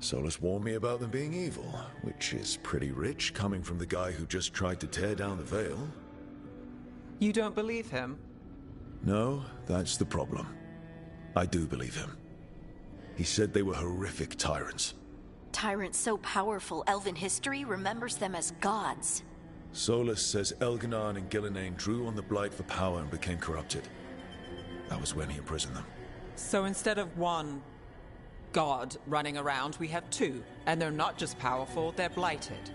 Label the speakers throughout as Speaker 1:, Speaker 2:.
Speaker 1: Solus warned me about them being evil, which is pretty rich coming from the guy who just tried to tear down the Veil.
Speaker 2: You don't believe him?
Speaker 1: No, that's the problem. I do believe him. He said they were horrific tyrants.
Speaker 3: Tyrants so powerful, elven history remembers them as gods.
Speaker 1: Solus says Elganon and Gillenane drew on the Blight for power and became corrupted. That was when he imprisoned them.
Speaker 2: So instead of one god running around, we have two. And they're not just powerful, they're blighted.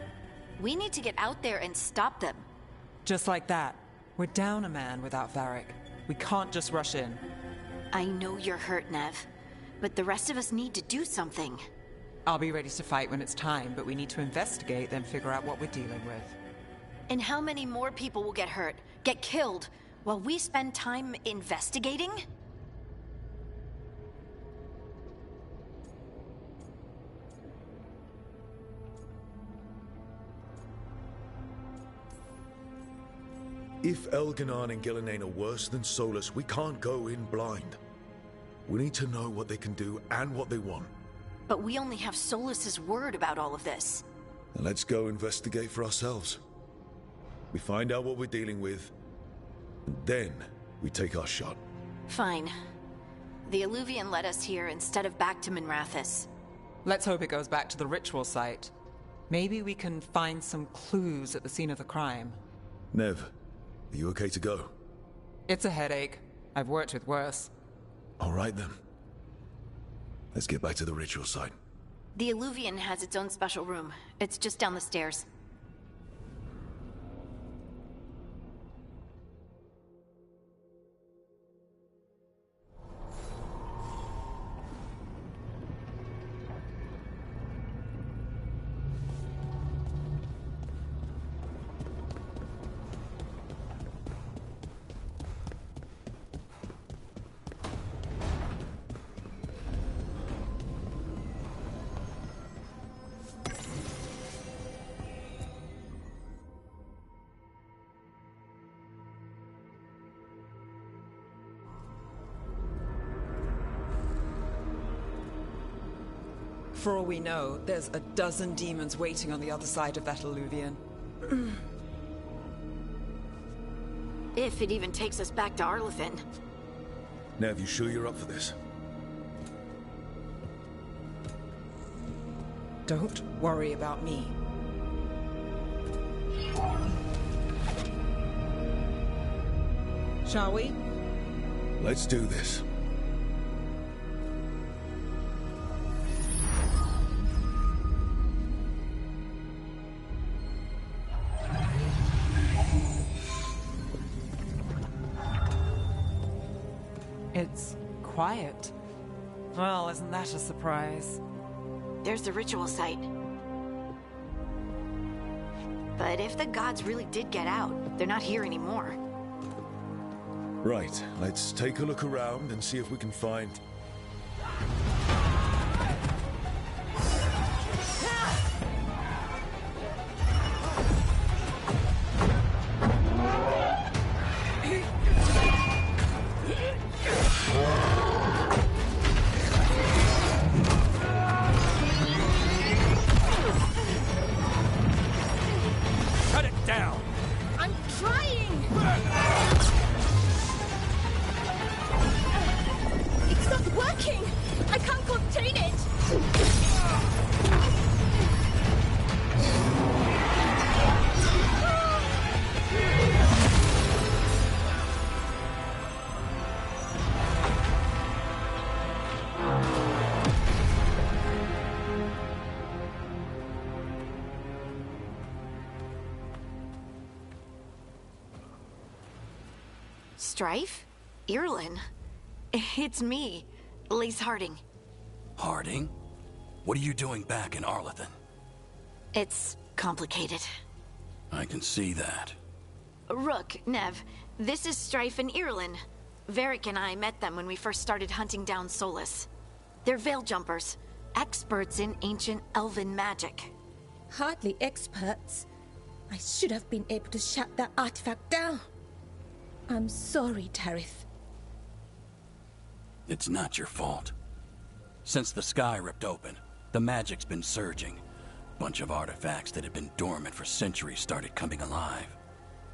Speaker 3: We need to get out there and stop them.
Speaker 2: Just like that. We're down a man without Varric. We can't just rush in.
Speaker 3: I know you're hurt, Nev, but the rest of us need to do something.
Speaker 2: I'll be ready to fight when it's time, but we need to investigate, then figure out what we're dealing with.
Speaker 3: And how many more people will get hurt, get killed, while we spend time investigating?
Speaker 1: If Elganon and Gillenane are worse than Solus, we can't go in blind. We need to know what they can do and what they want.
Speaker 3: But we only have Solus's word about all of this.
Speaker 1: Then let's go investigate for ourselves. We find out what we're dealing with, and then we take our shot.
Speaker 3: Fine. The Illuvian led us here instead of back to Minrathous.
Speaker 2: Let's hope it goes back to the ritual site. Maybe we can find some clues at the scene of the crime.
Speaker 1: Nev, are you okay to go?
Speaker 2: It's a headache. I've worked with worse.
Speaker 1: All right then. Let's get back to the ritual site.
Speaker 3: The Illuvian has its own special room. It's just down the stairs.
Speaker 2: For all we know, there's a dozen demons waiting on the other side of that Illuvian.
Speaker 3: If it even takes us back to Arlathan.
Speaker 1: Nev, you sure you're up for this?
Speaker 2: Don't worry about me. Shall we?
Speaker 1: Let's do this.
Speaker 2: It's quiet. Well, isn't that a surprise?
Speaker 3: There's the ritual site. But if the gods really did get out, they're not here anymore.
Speaker 1: Right, let's take a look around and see if we can find...
Speaker 3: Strife? Irlin? It's me, Lace Harding.
Speaker 4: Harding? What are you doing back in Arlathan?
Speaker 3: It's complicated.
Speaker 4: I can see that.
Speaker 3: Rook, Nev, this is Strife and Irlin. Varric and I met them when we first started hunting down Solus. They're veil jumpers, experts in ancient elven magic.
Speaker 5: Hardly experts. I should have been able to shut that artifact down. I'm sorry, Tarith.
Speaker 4: It's not your fault. Since the sky ripped open, The magic's been surging. Bunch of artifacts that had been dormant for centuries started coming alive.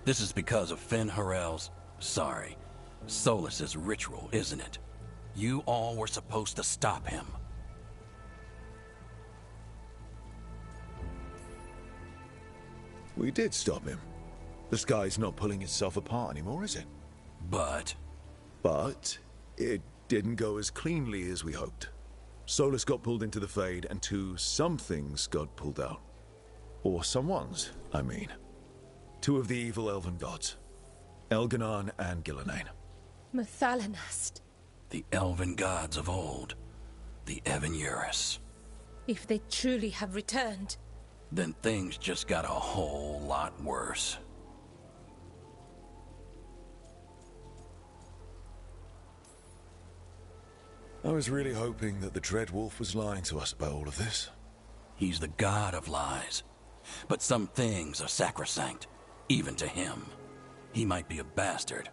Speaker 4: This is because of Finn Harel's... sorry, Solus's ritual, isn't it? You all were supposed to stop him.
Speaker 1: We did stop him. The sky's not pulling itself apart anymore, is it?
Speaker 4: But
Speaker 1: it didn't go as cleanly as we hoped. Solus got pulled into the Fade, and some things got pulled out. Or someone's, I mean. Two of the evil elven gods. Elganon and Gillenane.
Speaker 5: Mathalanast.
Speaker 4: the elven gods of old, the Evan-Uris.
Speaker 5: If they truly have returned...
Speaker 4: Then things just got a whole lot worse.
Speaker 1: I was really hoping that the Dread Wolf was lying to us about all of this.
Speaker 4: He's the god of lies. But some things are sacrosanct, even to him. He might be a bastard,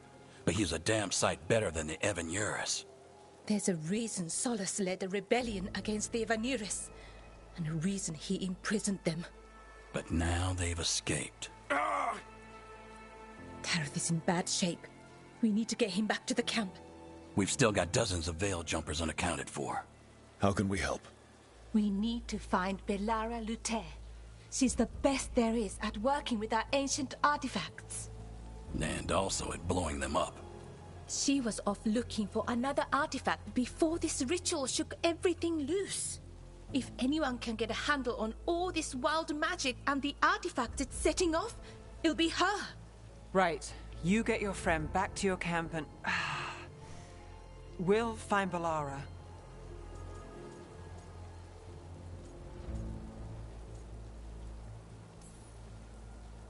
Speaker 4: but he's a damn sight better than the Evan-Uris.
Speaker 5: There's a reason Solus led a rebellion against the Evan-Uris, and a reason he imprisoned them.
Speaker 4: But now they've escaped.
Speaker 5: Tareth is in bad shape. We need to get him back to the camp.
Speaker 4: We've still got dozens of Veil jumpers unaccounted for.
Speaker 1: How can we help?
Speaker 5: We need to find Belara Lute. She's the best there is at working with our ancient artifacts.
Speaker 4: And also at blowing them up.
Speaker 5: She was off looking for another artifact before this ritual shook everything loose. If anyone can get a handle on all this wild magic and the artifacts it's setting off, it'll be her.
Speaker 2: Right. You get your friend back to your camp and... we'll find Belara.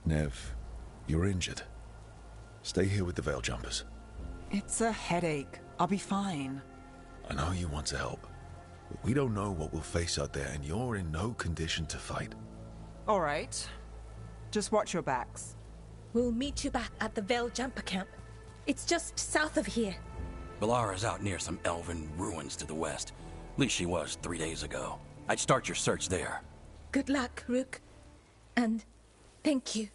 Speaker 1: Nev, you're injured. Stay here with the Veil Jumpers.
Speaker 2: It's a headache. I'll be fine.
Speaker 1: I know you want to help, but we don't know what we'll face out there, and you're in no condition to fight.
Speaker 2: All right. Just watch your backs.
Speaker 5: We'll meet you back at the Veil Jumper camp. It's just south of here.
Speaker 4: Belara's out near some elven ruins to the west. At least she was 3 days ago. I'd start your search there.
Speaker 5: Good luck, Rook. And thank you.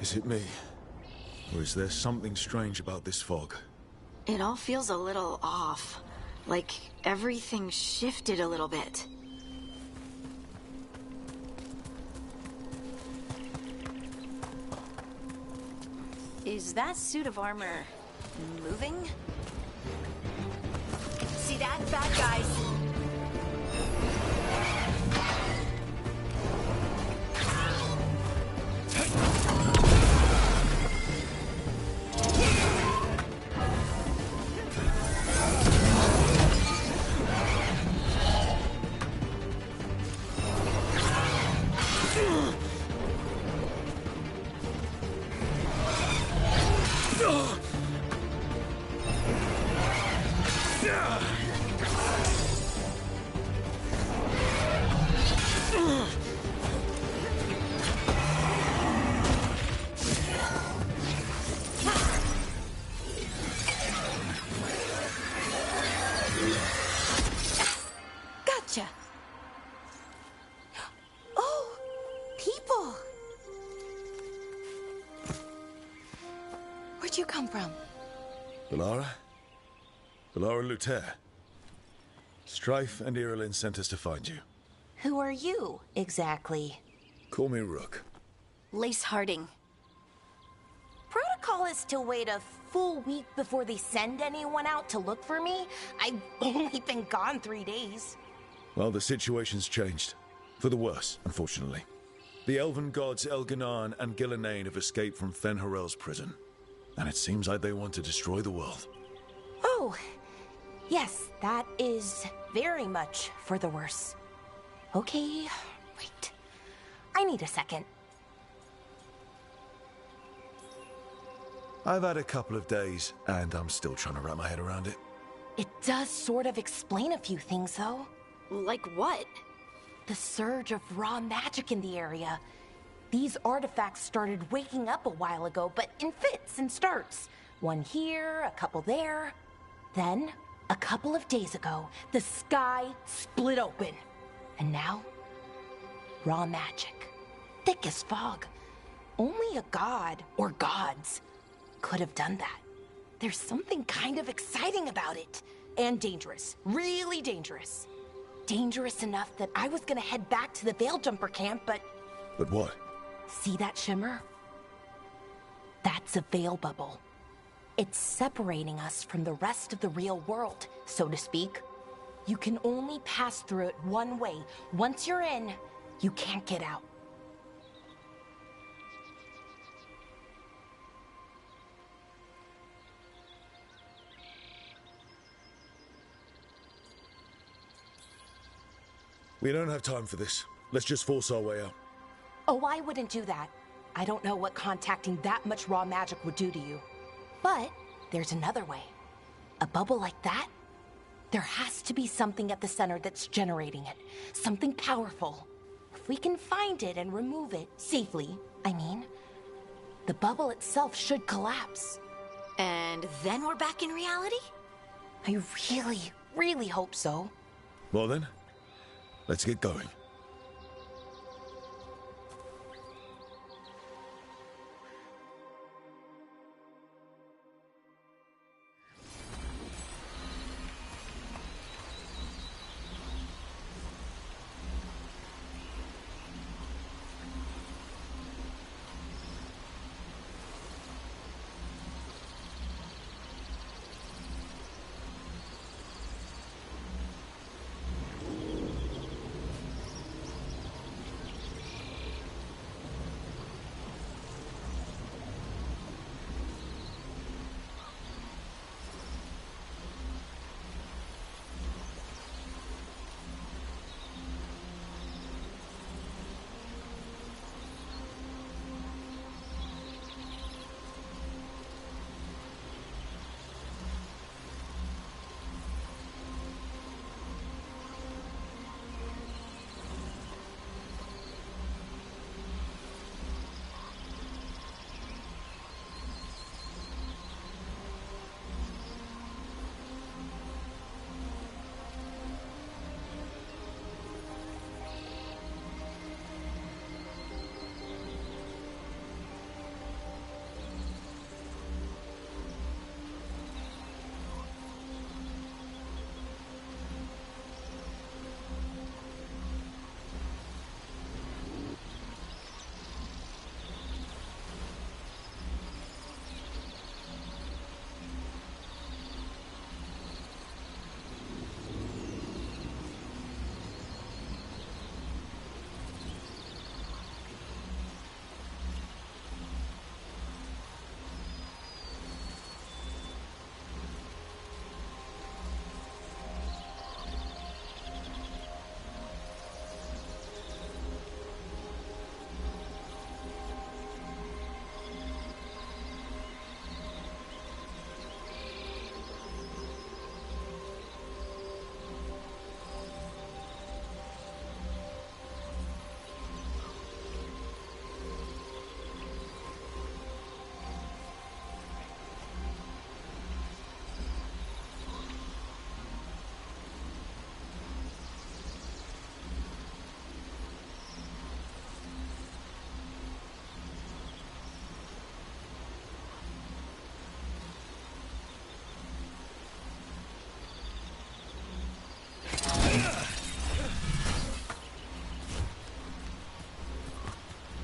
Speaker 1: Is it me? Or is there something strange about this fog?
Speaker 3: It all feels a little off. Like everything shifted a little bit. Is that suit of armor moving? See that? Bad guys. Gotcha. Oh, people. Where'd you come from?
Speaker 1: Belara? Belara Lute. Strife and Irilyn sent us to find you.
Speaker 6: Who are you, exactly?
Speaker 1: Call me Rook.
Speaker 3: Lace Harding.
Speaker 6: Protocol is to wait a full week before they send anyone out to look for me. I've only been gone 3 days.
Speaker 1: Well, the situation's changed. For the worse, unfortunately. The elven gods Elganon and Gillenane have escaped from Fen'Harel's prison. And it seems like they want to destroy the world.
Speaker 6: Oh, yes, that is very much for the worse. Okay, wait. I need a second.
Speaker 1: I've had a couple of days, and I'm still trying to wrap my head around it.
Speaker 6: It does sort of explain a few things, though.
Speaker 3: Like what?
Speaker 6: The surge of raw magic in the area. These artifacts started waking up a while ago, but in fits and starts. One here, a couple there. Then, a couple of days ago, the sky split open. And now, raw magic. Thick as fog. Only a god, or gods, could have done that. There's something kind of exciting about it. And dangerous. Really dangerous. Dangerous enough that I was gonna head back to the Veilgjumper camp, but...
Speaker 1: But what?
Speaker 6: See that shimmer? That's a veil bubble. It's separating us from the rest of the real world, so to speak. You can only pass through it one way. Once you're in, you can't get out.
Speaker 1: We don't have time for this. Let's just force our way out.
Speaker 6: Oh, I wouldn't do that. I don't know what contacting that much raw magic would do to you. But there's another way. A bubble like that? There has to be something at the center that's generating it. Something powerful. If we can find it and remove it, safely, I mean, the bubble itself should collapse.
Speaker 3: And then we're back in reality?
Speaker 6: I really, really hope so.
Speaker 1: Well then, let's get going.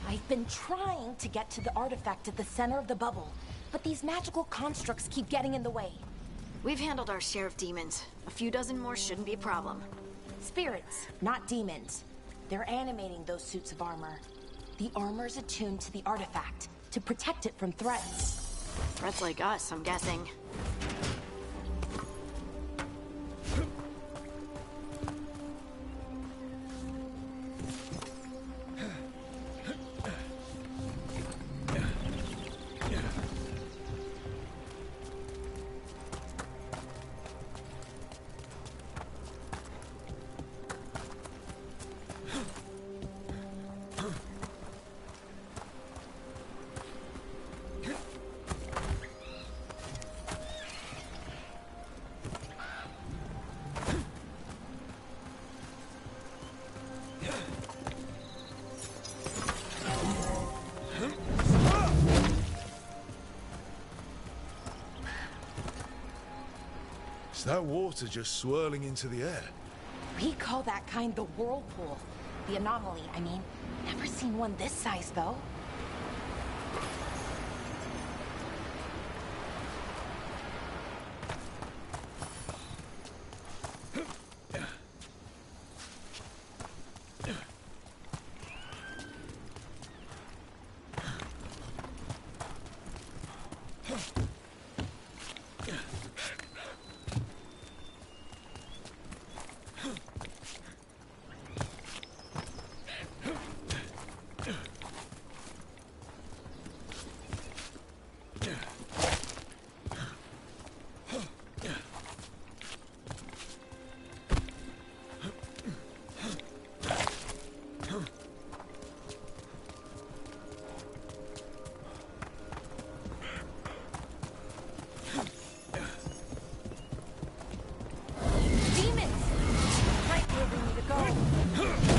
Speaker 6: I've been trying to get to the artifact at the center of the bubble, but these magical constructs keep getting in the way.
Speaker 3: We've handled our share of demons. A few dozen more shouldn't be a problem.
Speaker 6: Spirits, not demons. They're animating those suits of armor. The armor's attuned to the artifact to protect it from threats.
Speaker 3: Threats like us, I'm guessing.
Speaker 1: Is that water just swirling into the air?
Speaker 6: We call that kind the whirlpool. The anomaly, I mean. Never seen one this size, though.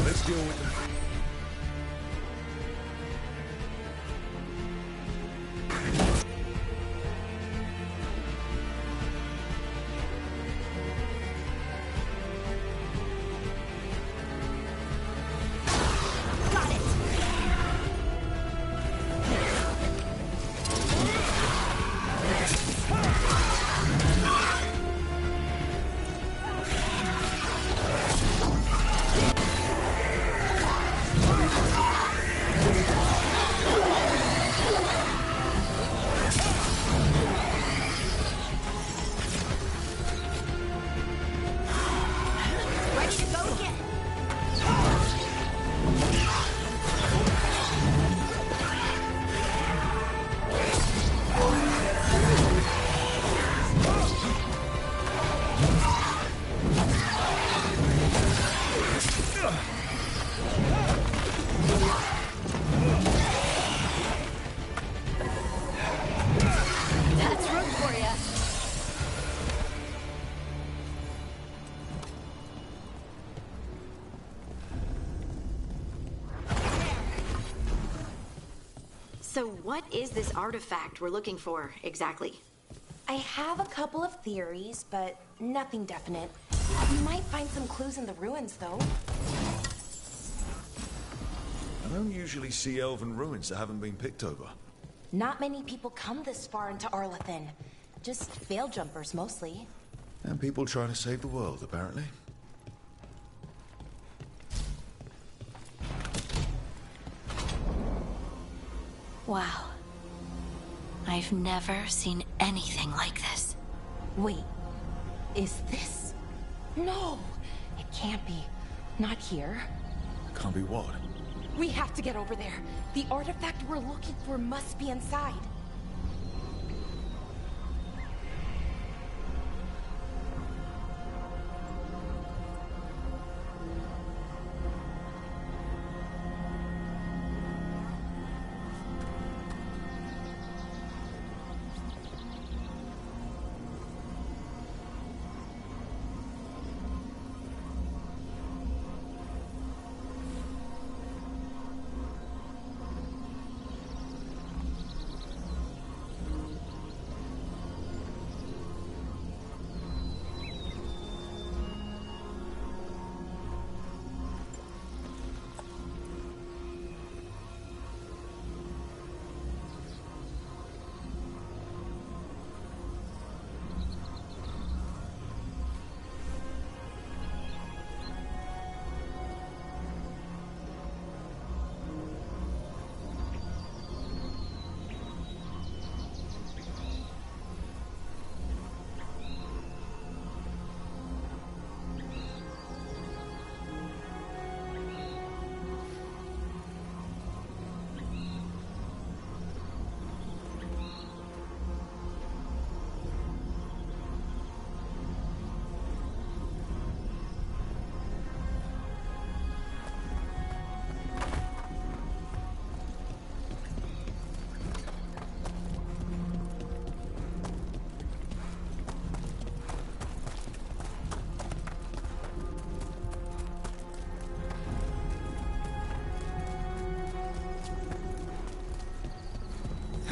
Speaker 1: Let's deal with them.
Speaker 3: So what is this artifact we're looking for, exactly?
Speaker 6: I have a couple of theories, but nothing definite. We might find some clues in the ruins, though.
Speaker 1: I don't usually see elven ruins that haven't been picked over.
Speaker 6: Not many people come this far into Arlathan. Just veil jumpers, mostly.
Speaker 1: And people trying to save the world, apparently.
Speaker 3: Wow. I've never seen anything like this.
Speaker 6: Wait, is this? No, it can't be. Not here.
Speaker 1: Can't be what?
Speaker 6: We have to get over there. The artifact we're looking for must be inside.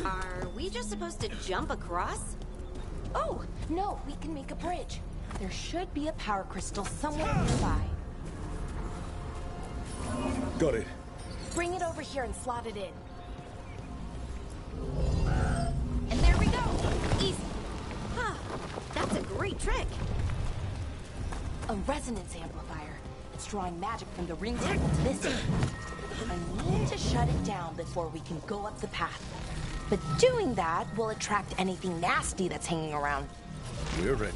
Speaker 3: Are we just supposed to jump across?
Speaker 6: Oh, no, we can make a bridge. There should be a power crystal somewhere nearby.
Speaker 1: Got it.
Speaker 6: Bring it over here and slot it in. And there we go! Easy!
Speaker 3: Huh. That's a great trick.
Speaker 6: A resonance amplifier. It's drawing magic from the ring temple to this area. I need to shut it down before we can go up the path. But doing that will attract anything nasty that's hanging around.
Speaker 1: We're ready.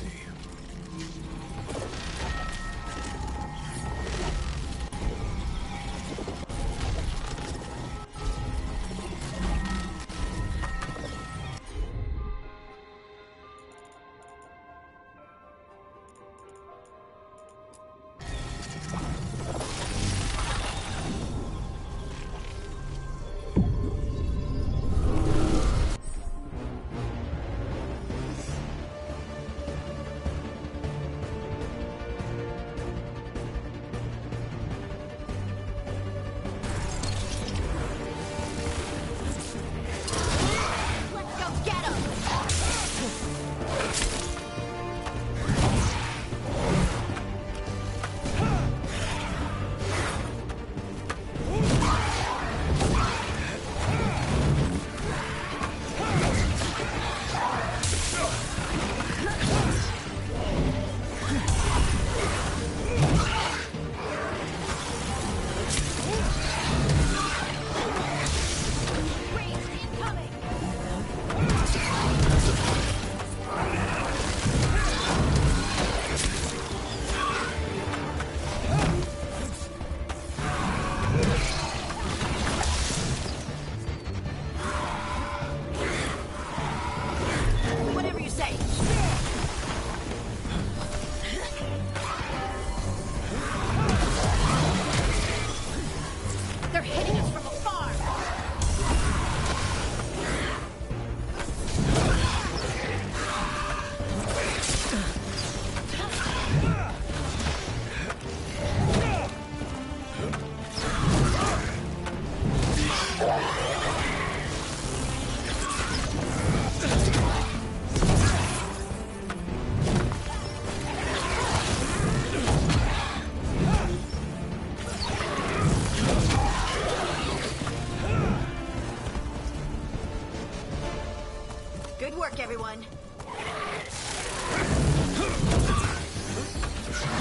Speaker 3: Good work, everyone.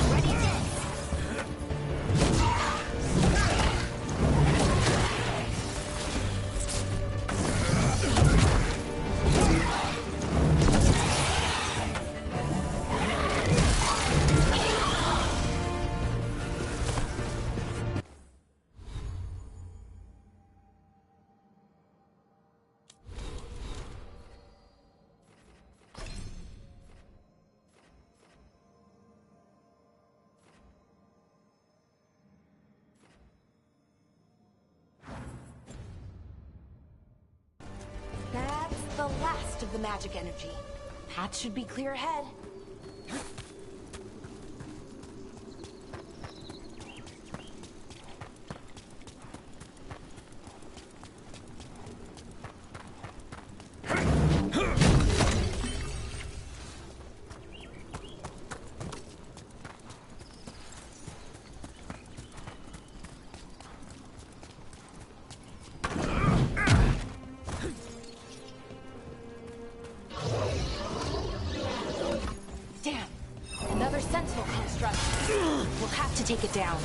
Speaker 3: Ready, set.
Speaker 6: That's the last of the magic energy. Path should be clear ahead. Damn! Another sentinel construct. We'll have to take it down.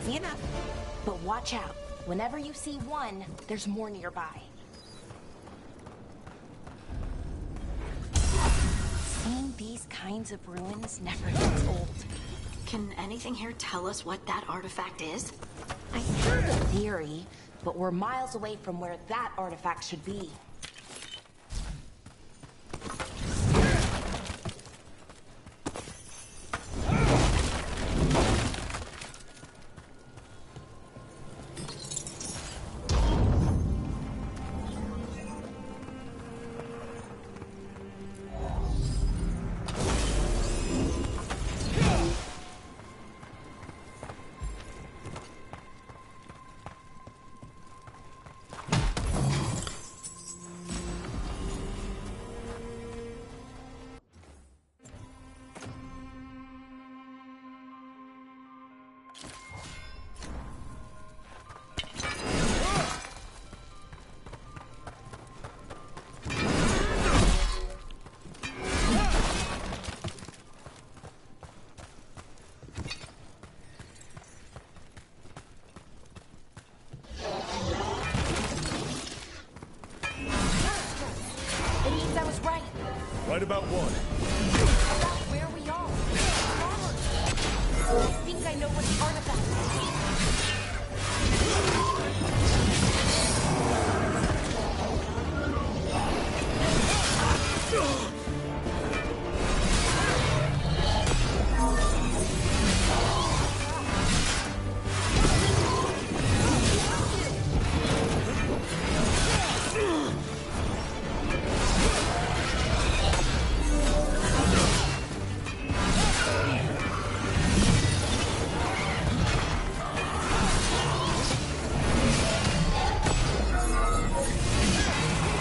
Speaker 6: Easy enough. But watch out. Whenever you see one, there's more nearby. Seeing these kinds of ruins never gets old.
Speaker 3: Can anything here tell us what that artifact is?
Speaker 6: I have a theory, but we're miles away from where that artifact should be. It means I was right.
Speaker 1: Right about what?
Speaker 6: About where we are. I think I know what the artifact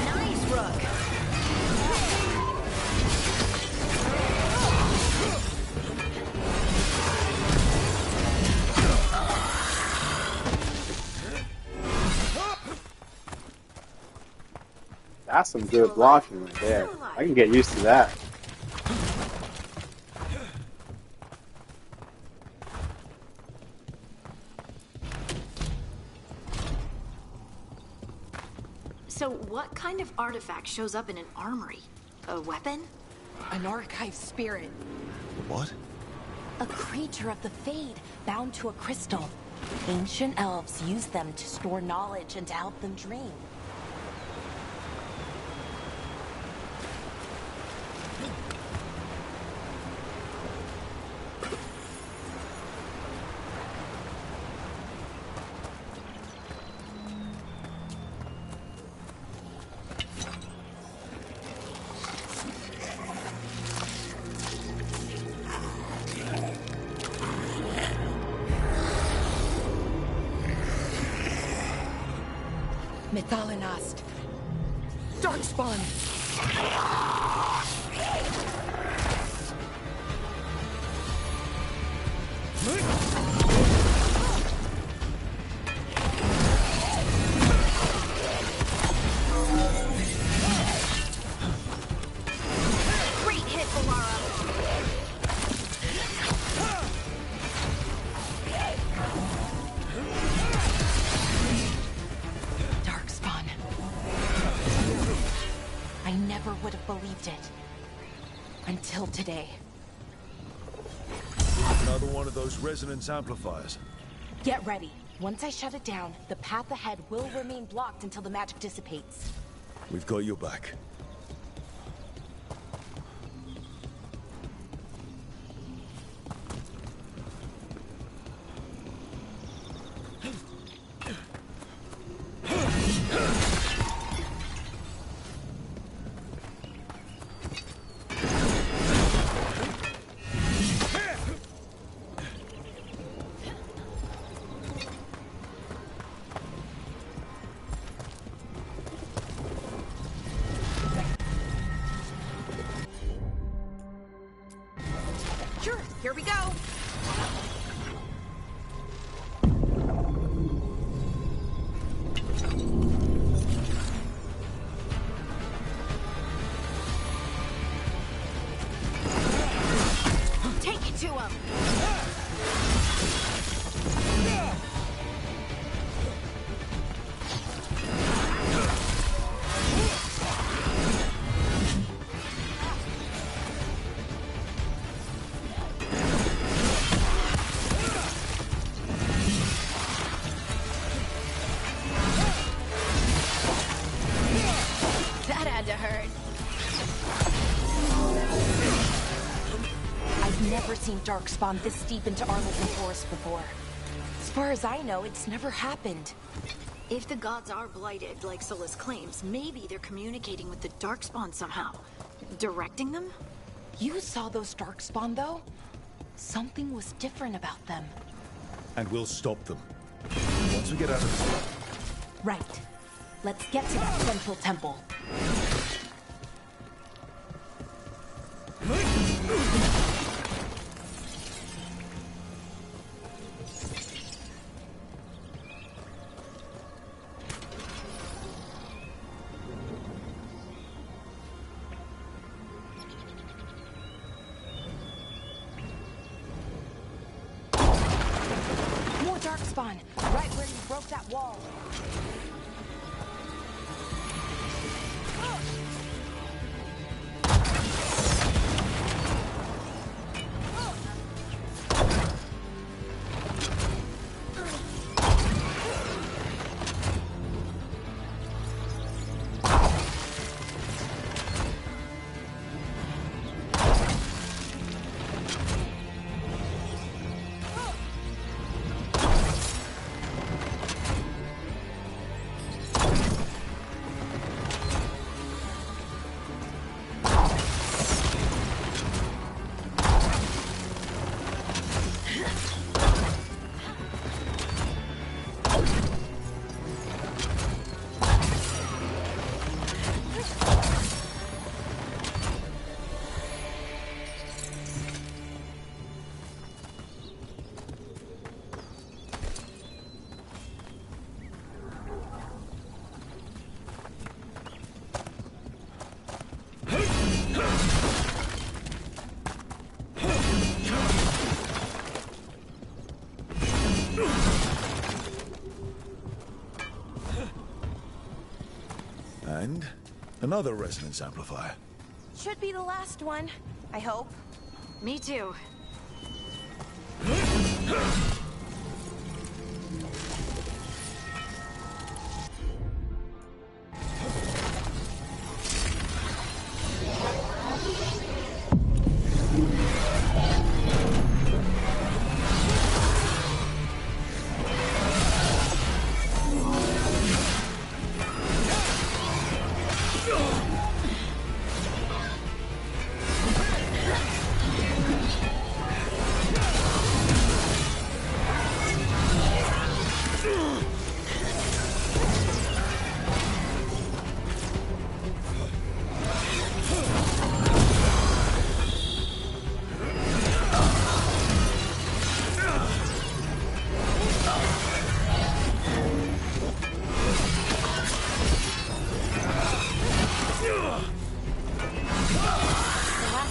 Speaker 3: Nice, Rook.
Speaker 7: That's some good blocking right there. I can get used to that.
Speaker 3: So what kind of artifact shows up in an armory? A weapon?
Speaker 6: An archive spirit.
Speaker 1: What?
Speaker 6: A creature of the Fade, bound to a crystal. Ancient elves use them to store knowledge and to help them dream. Methalinast. Darkspawn.
Speaker 3: Great hit, Valara.
Speaker 6: Darkspawn. I never would have believed it. Until today.
Speaker 1: Another one of those resonance amplifiers.
Speaker 6: Get ready. Once I shut it down, the path ahead will remain blocked until the magic dissipates.
Speaker 1: We've got your back.
Speaker 6: Sure, here we go.
Speaker 3: Take it to him. That had to hurt.
Speaker 6: I've never seen Darkspawn this deep into Arlington Forest before. As far as I know, it's never happened.
Speaker 3: If the gods are blighted, like Solus claims, maybe they're communicating with the Darkspawn somehow. Directing them?
Speaker 6: You saw those Darkspawn, though? Something was different about them.
Speaker 1: And we'll stop them. Once we get out of this.
Speaker 6: Right. Let's get to that central temple. on, right where you broke that wall.
Speaker 1: And another resonance amplifier.
Speaker 6: Should be the last one, I hope.
Speaker 3: Me too.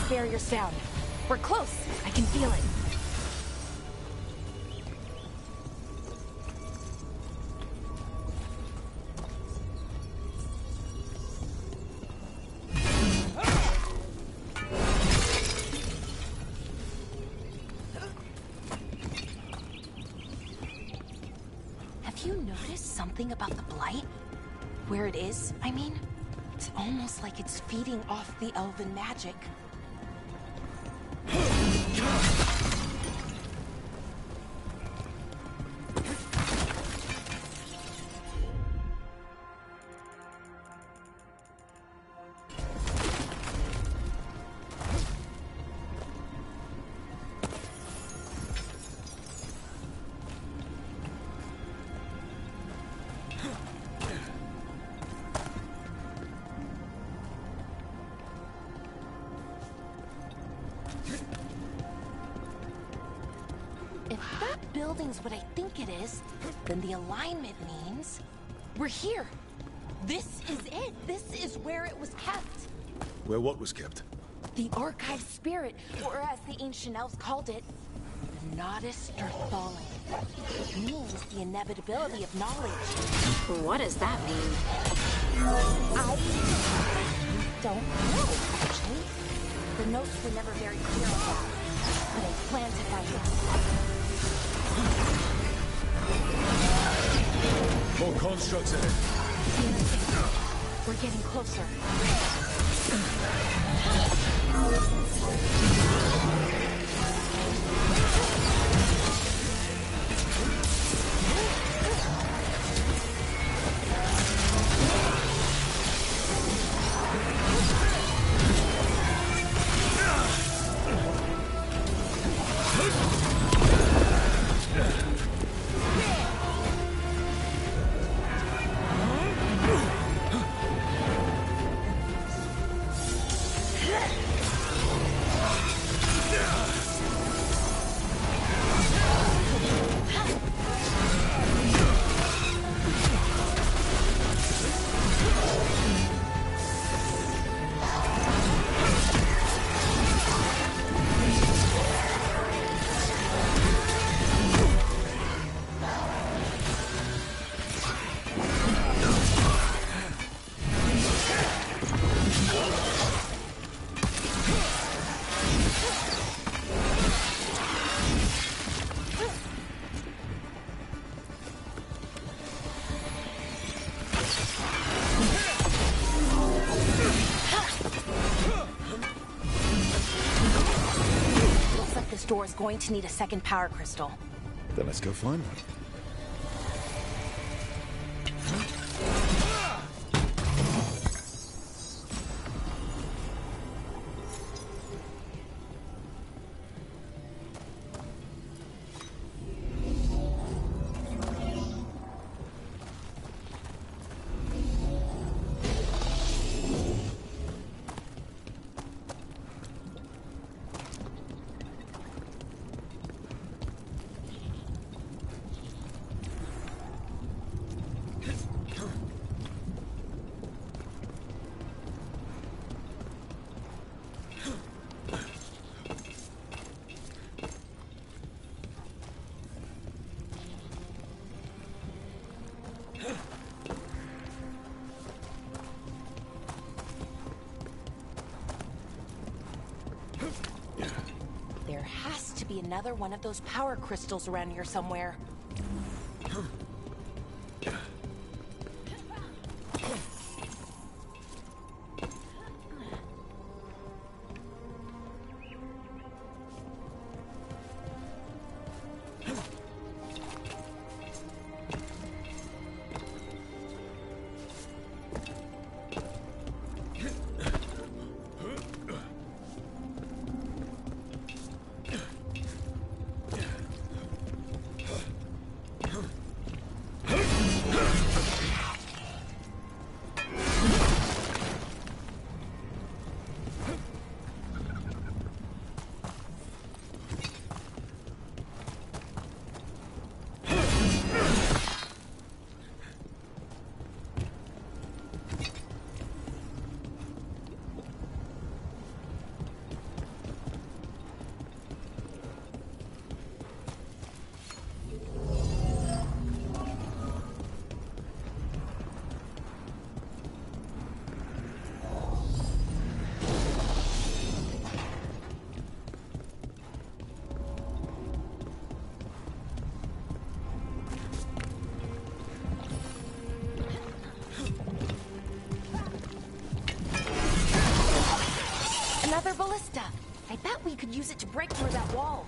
Speaker 6: Barrier's down. We're close. I can feel it. Have you noticed something about the blight? Where it is, I mean? It's almost like it's feeding off the elven magic. Building's what I think it is, then the alignment means we're here. This is it. This is where it was kept.
Speaker 1: Where what was kept?
Speaker 6: The archive spirit, or as the ancient elves called it, the Nodus Earthfallen. It means the inevitability of knowledge.
Speaker 3: What does that mean?
Speaker 6: I don't know, actually. The notes were never very clear on that, but I plan to find out.
Speaker 1: More constructs ahead.
Speaker 6: We're getting closer. this door is going to need a second power crystal.
Speaker 1: Then let's go find one.
Speaker 6: There has to be another one of those power crystals around here somewhere. Another ballista. I bet we could use it to break through that wall.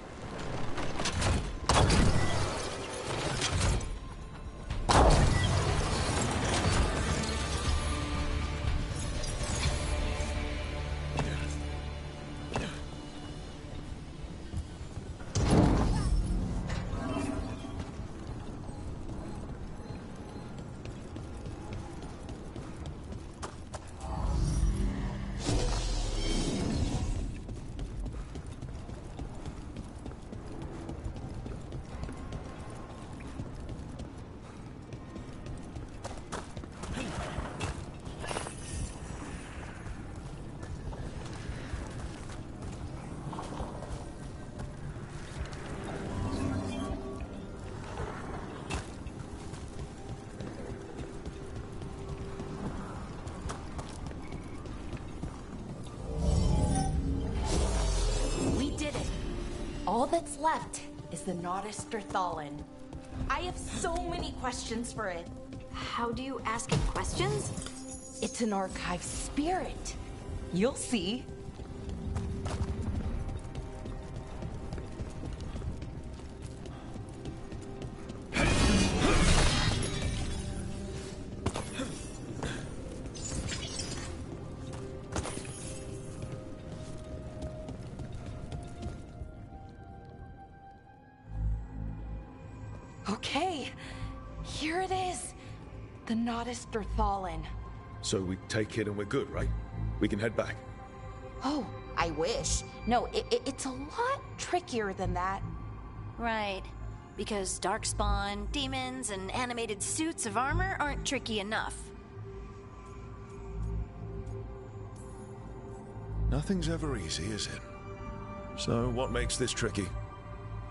Speaker 6: All that's left is the Nodus Thalin. I have so many questions for it.
Speaker 3: How do you ask it questions?
Speaker 6: It's an archive spirit. You'll see. Okay, here it is. The Nodus Thalin.
Speaker 1: So we take it and we're good, right? We can head back.
Speaker 6: Oh, I wish. No, it's a lot trickier than that.
Speaker 3: Right. Because darkspawn, demons, and animated suits of armor aren't tricky enough.
Speaker 1: Nothing's ever easy, is it? So what makes this tricky?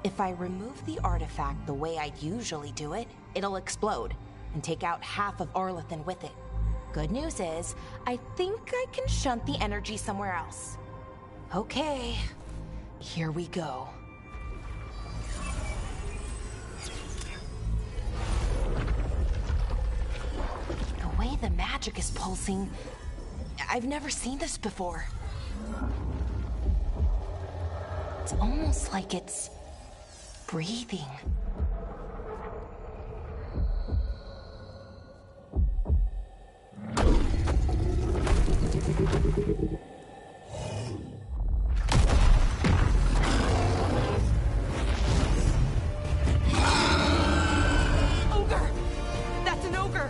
Speaker 6: If I remove the artifact the way I'd usually do it, it'll explode and take out half of Arlathan with it. Good news is, I think I can shunt the energy somewhere else. Okay, here we go. The way the magic is pulsing, I've never seen this before. It's almost like it's breathing.
Speaker 2: Ogre! That's an ogre!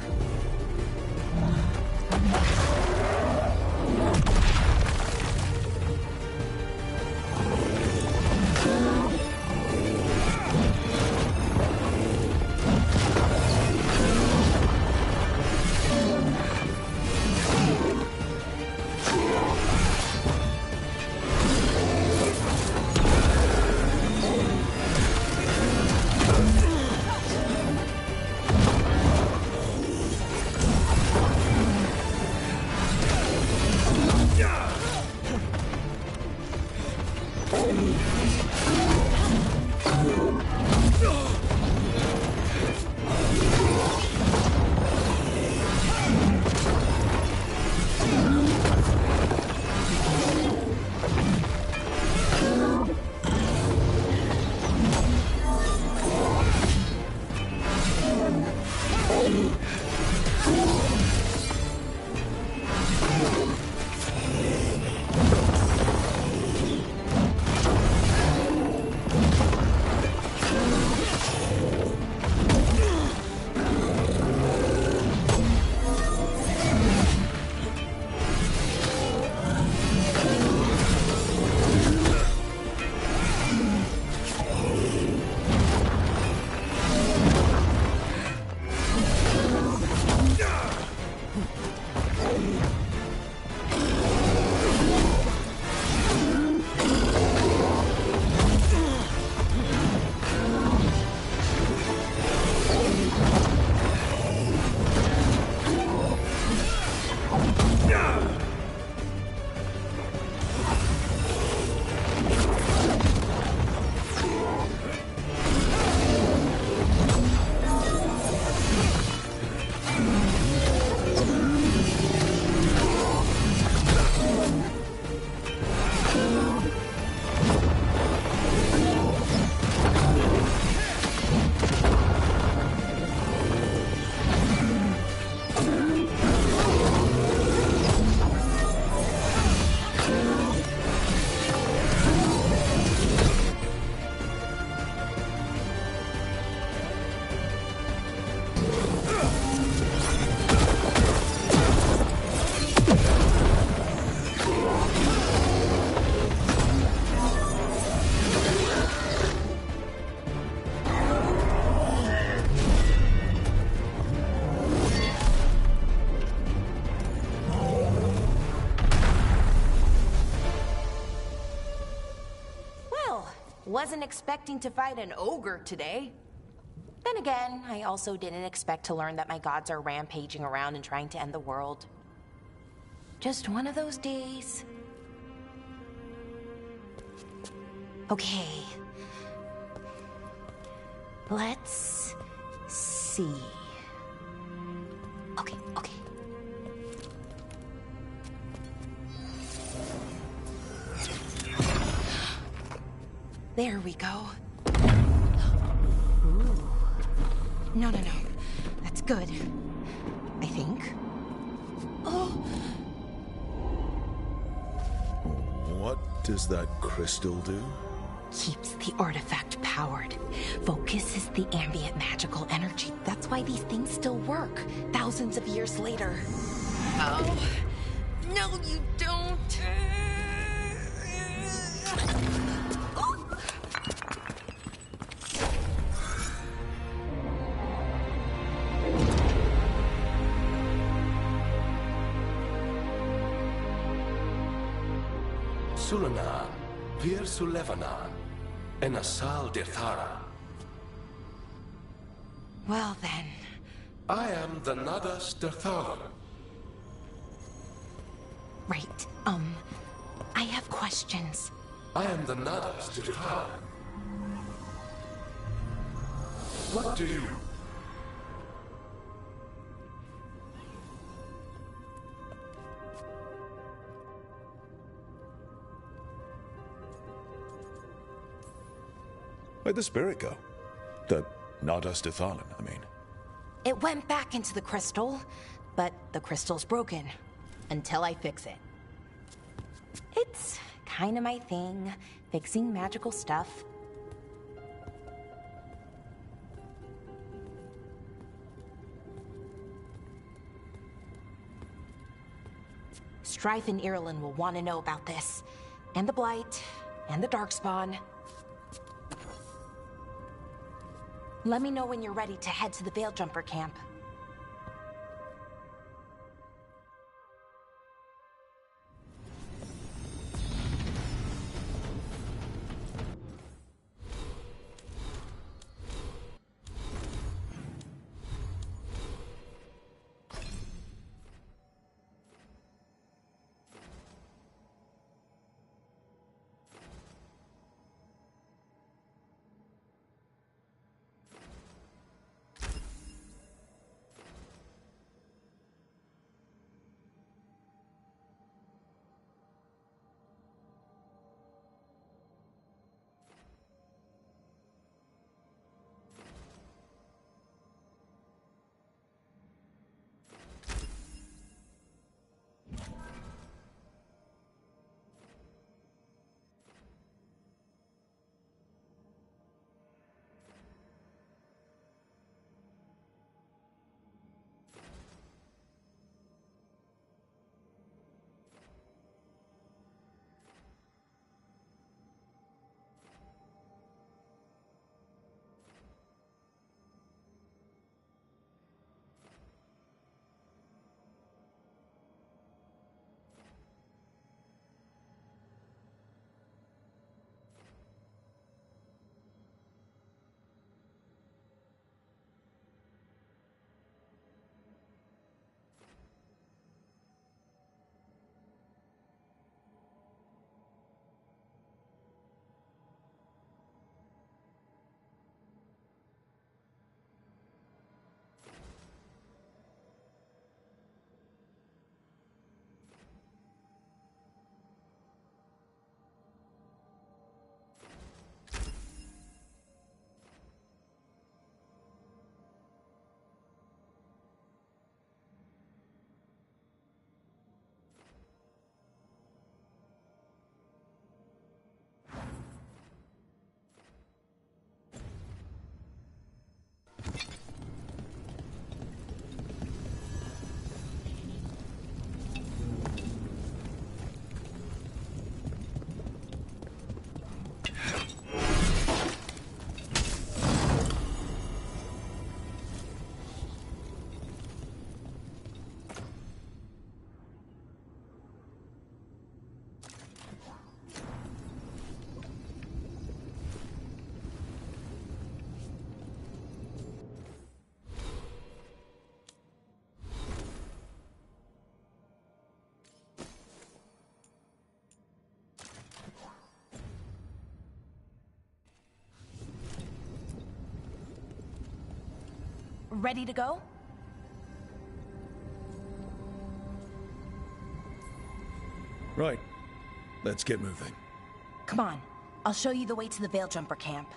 Speaker 6: Wasn't expecting to fight an ogre today. Then again, I also didn't expect to learn that my gods are rampaging around and trying to end the world. Just one of those days. Okay. Let's see. Okay. There we go. Ooh. No. That's good. I think. Oh!
Speaker 1: What does that crystal do?
Speaker 6: Keeps the artifact powered. Focuses the ambient magical energy. That's why these things still work, thousands of years later. Oh. No, you don't.
Speaker 8: Sulana, Vir Sulevana, and Asal Dirthara.
Speaker 6: Well then.
Speaker 8: I am the Nadas Dirthara.
Speaker 6: Right, I have questions.
Speaker 8: I am the Nadas Dirthara. What do you...
Speaker 1: Where'd the spirit go? The Nada Stithalan, I mean.
Speaker 6: It went back into the crystal, but the crystal's broken. Until I fix it. It's kind of my thing, fixing magical stuff. Strife and Irulan will want to know about this. And the Blight, and the Darkspawn. Let me know when you're ready to head to the Veilgjumper camp. Ready to go?
Speaker 1: Right. Let's get moving.
Speaker 6: Come on. I'll show you the way to the Veilgjumper camp.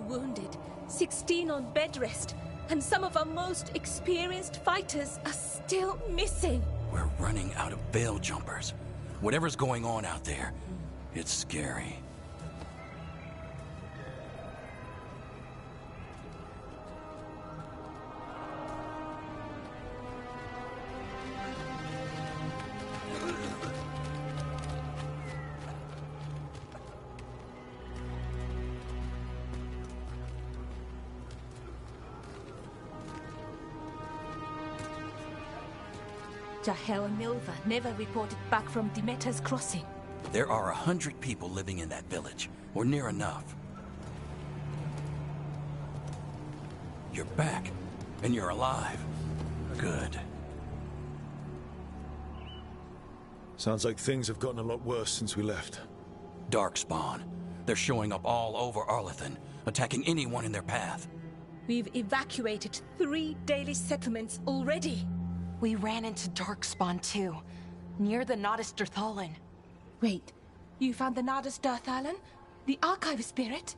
Speaker 5: Wounded, 16 on bed rest, and some of our most experienced fighters are still missing.
Speaker 4: We're running out of Veiljumpers. Whatever's going on out there, it's scary.
Speaker 5: Jahel and Milva never reported back from Demeter's crossing.
Speaker 4: There are 100 people living in that village, or near enough. You're back, and you're alive. Good.
Speaker 1: Sounds like things have gotten a lot worse since we left.
Speaker 4: Darkspawn. They're showing up all over Arlethan, attacking anyone in their path.
Speaker 5: We've evacuated 3 daily settlements already.
Speaker 6: We ran into Darkspawn too, near the Nodus Dirthalin.
Speaker 5: Wait, you found the Nodus Dirthalin? The archive spirit?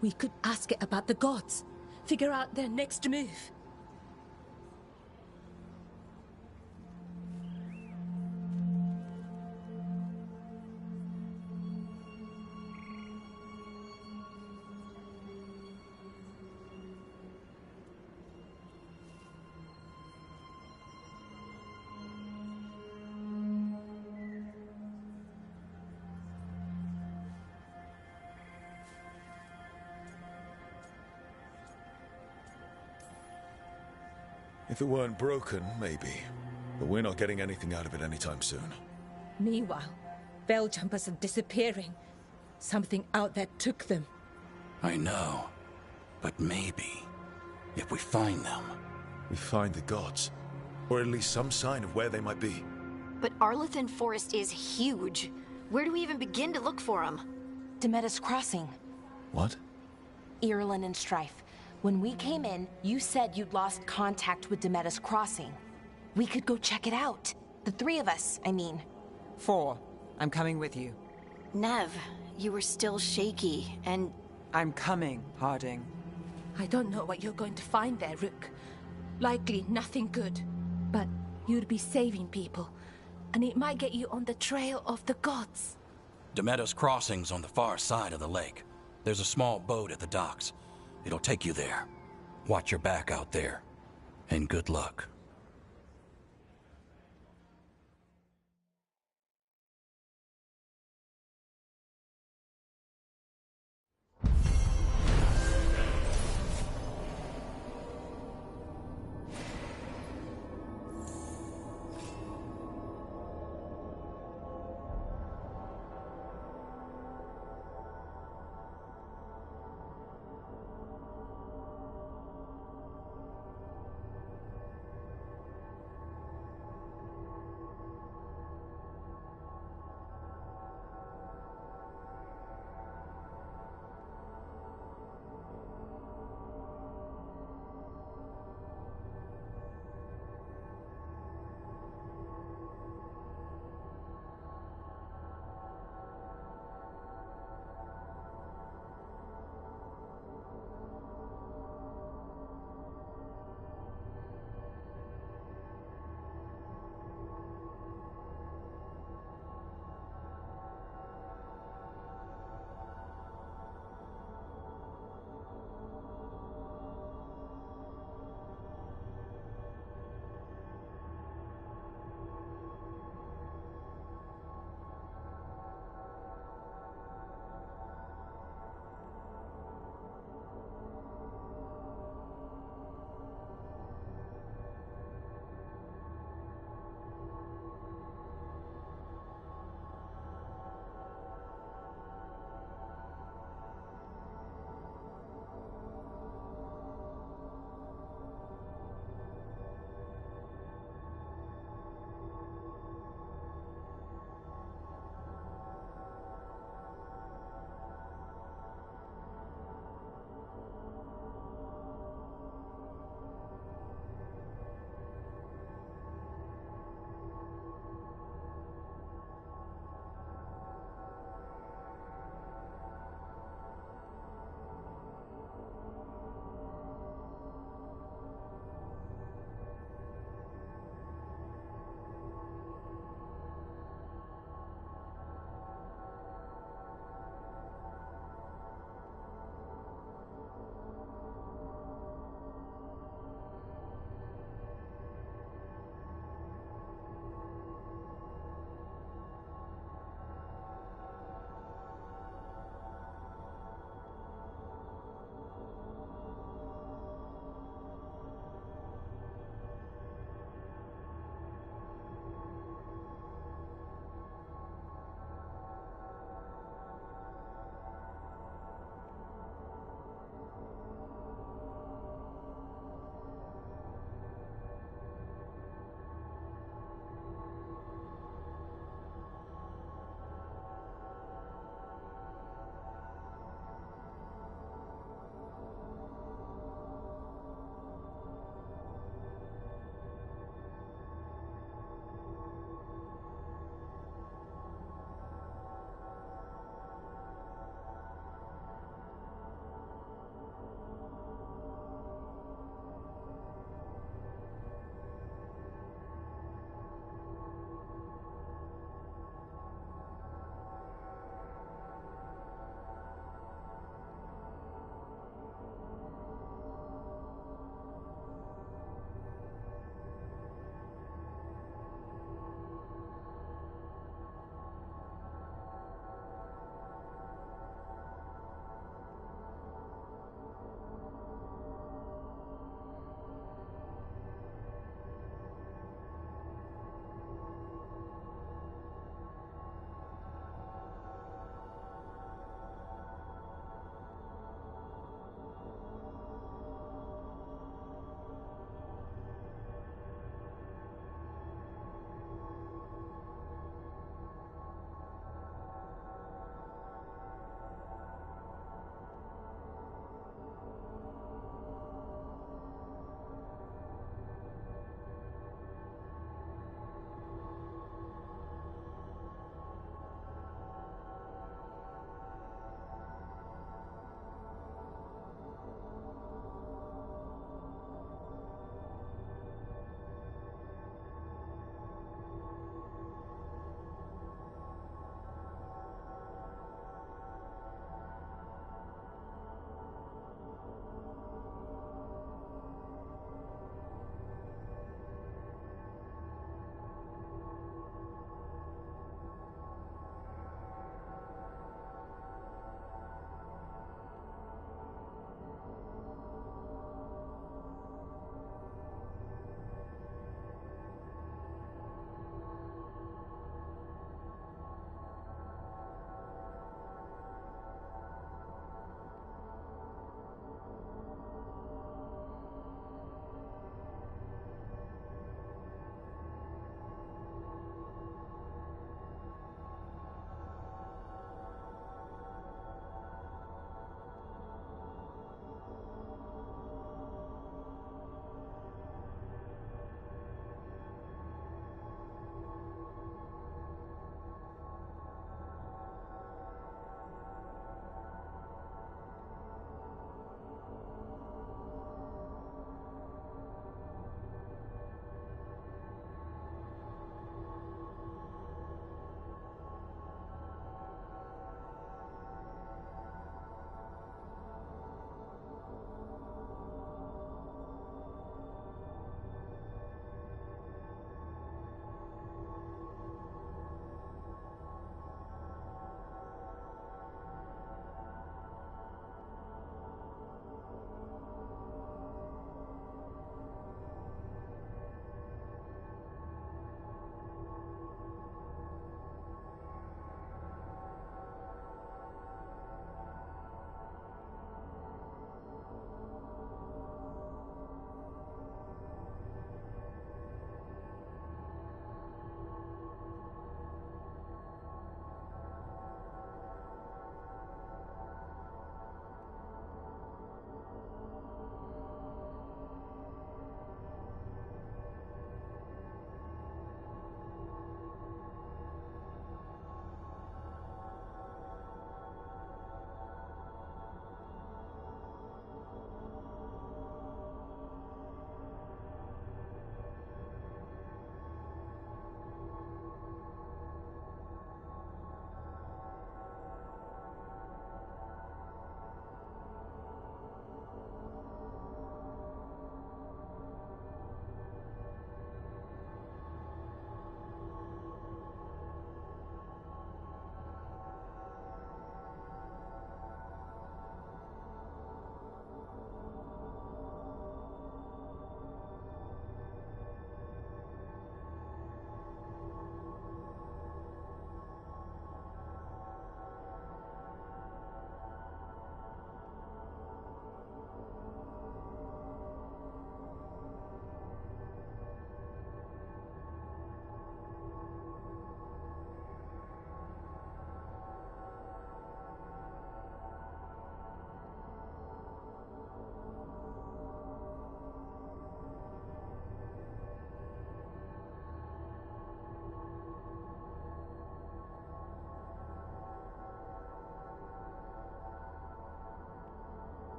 Speaker 5: We could ask it about the gods. Figure out their next move.
Speaker 1: If it weren't broken, maybe. But we're not getting anything out of it anytime soon.
Speaker 5: Meanwhile, Veiljumpers are disappearing. Something out there took them.
Speaker 4: I know. But maybe, if we find them...
Speaker 1: We find the gods. Or at least some sign of where they might be.
Speaker 3: But Arlethan Forest is huge. Where do we even begin to look for them?
Speaker 6: Demetus Crossing.
Speaker 1: What?
Speaker 6: Irulan and Strife. When we came in, you said you'd lost contact with Demetus Crossing. We could go check it out. The 3 of us, I mean.
Speaker 2: 4. I'm coming with you.
Speaker 3: Nev, you were still shaky, and...
Speaker 2: I'm coming, Harding.
Speaker 5: I don't know what you're going to find there, Rook. Likely nothing good. But you'd be saving people, and it might get you on the trail of the gods.
Speaker 4: Demetus Crossing's on the far side of the lake. There's a small boat at the docks. It'll take you there. Watch your back out there. And good luck.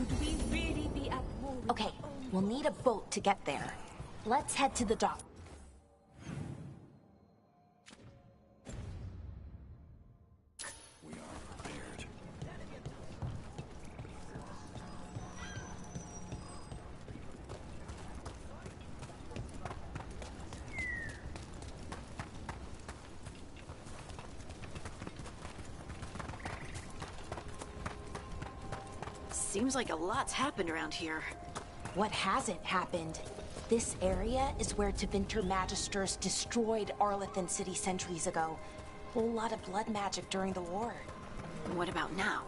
Speaker 5: Could we really be at war with
Speaker 6: Okay,
Speaker 5: our own
Speaker 6: we'll need a boat to get there. Let's head to the dock.
Speaker 4: We are prepared.
Speaker 3: Seems like a lot's happened around here.
Speaker 6: What hasn't happened? This area is where Tevinter Magisters destroyed Arlethan City centuries ago. Whole lot of blood magic during the war.
Speaker 3: What about now?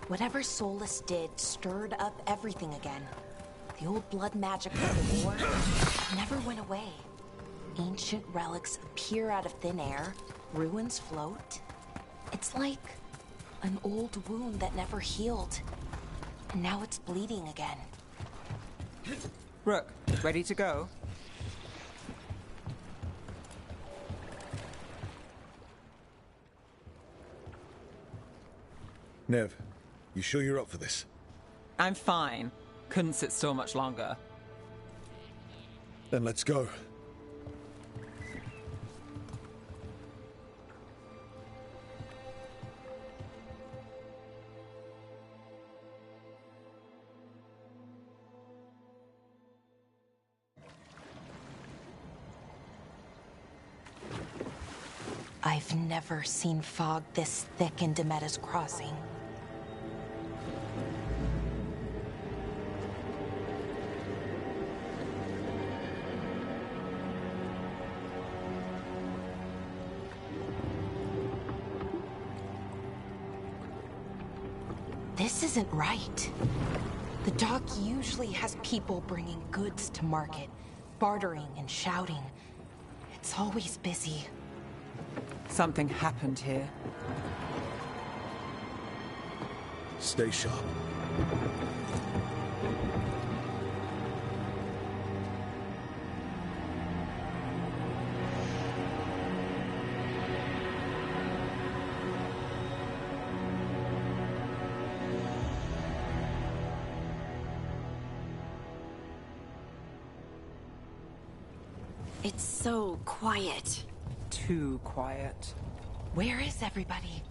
Speaker 6: Whatever Solus did stirred up everything again. The old blood magic of the war never went away. Ancient relics appear out of thin air, ruins float. It's like an old wound that never healed. And now it's bleeding again.
Speaker 2: Rook, ready to go?
Speaker 1: Nev, you sure you're up for this?
Speaker 2: I'm fine. Couldn't sit still much longer.
Speaker 1: Then let's go.
Speaker 6: I've never seen fog this thick in Demeta's Crossing. This isn't right. The dock usually has people bringing goods to market, bartering and shouting. It's always busy.
Speaker 2: Something happened here.
Speaker 1: Stay sharp.
Speaker 3: It's so quiet.
Speaker 2: Too quiet.
Speaker 6: Where is everybody?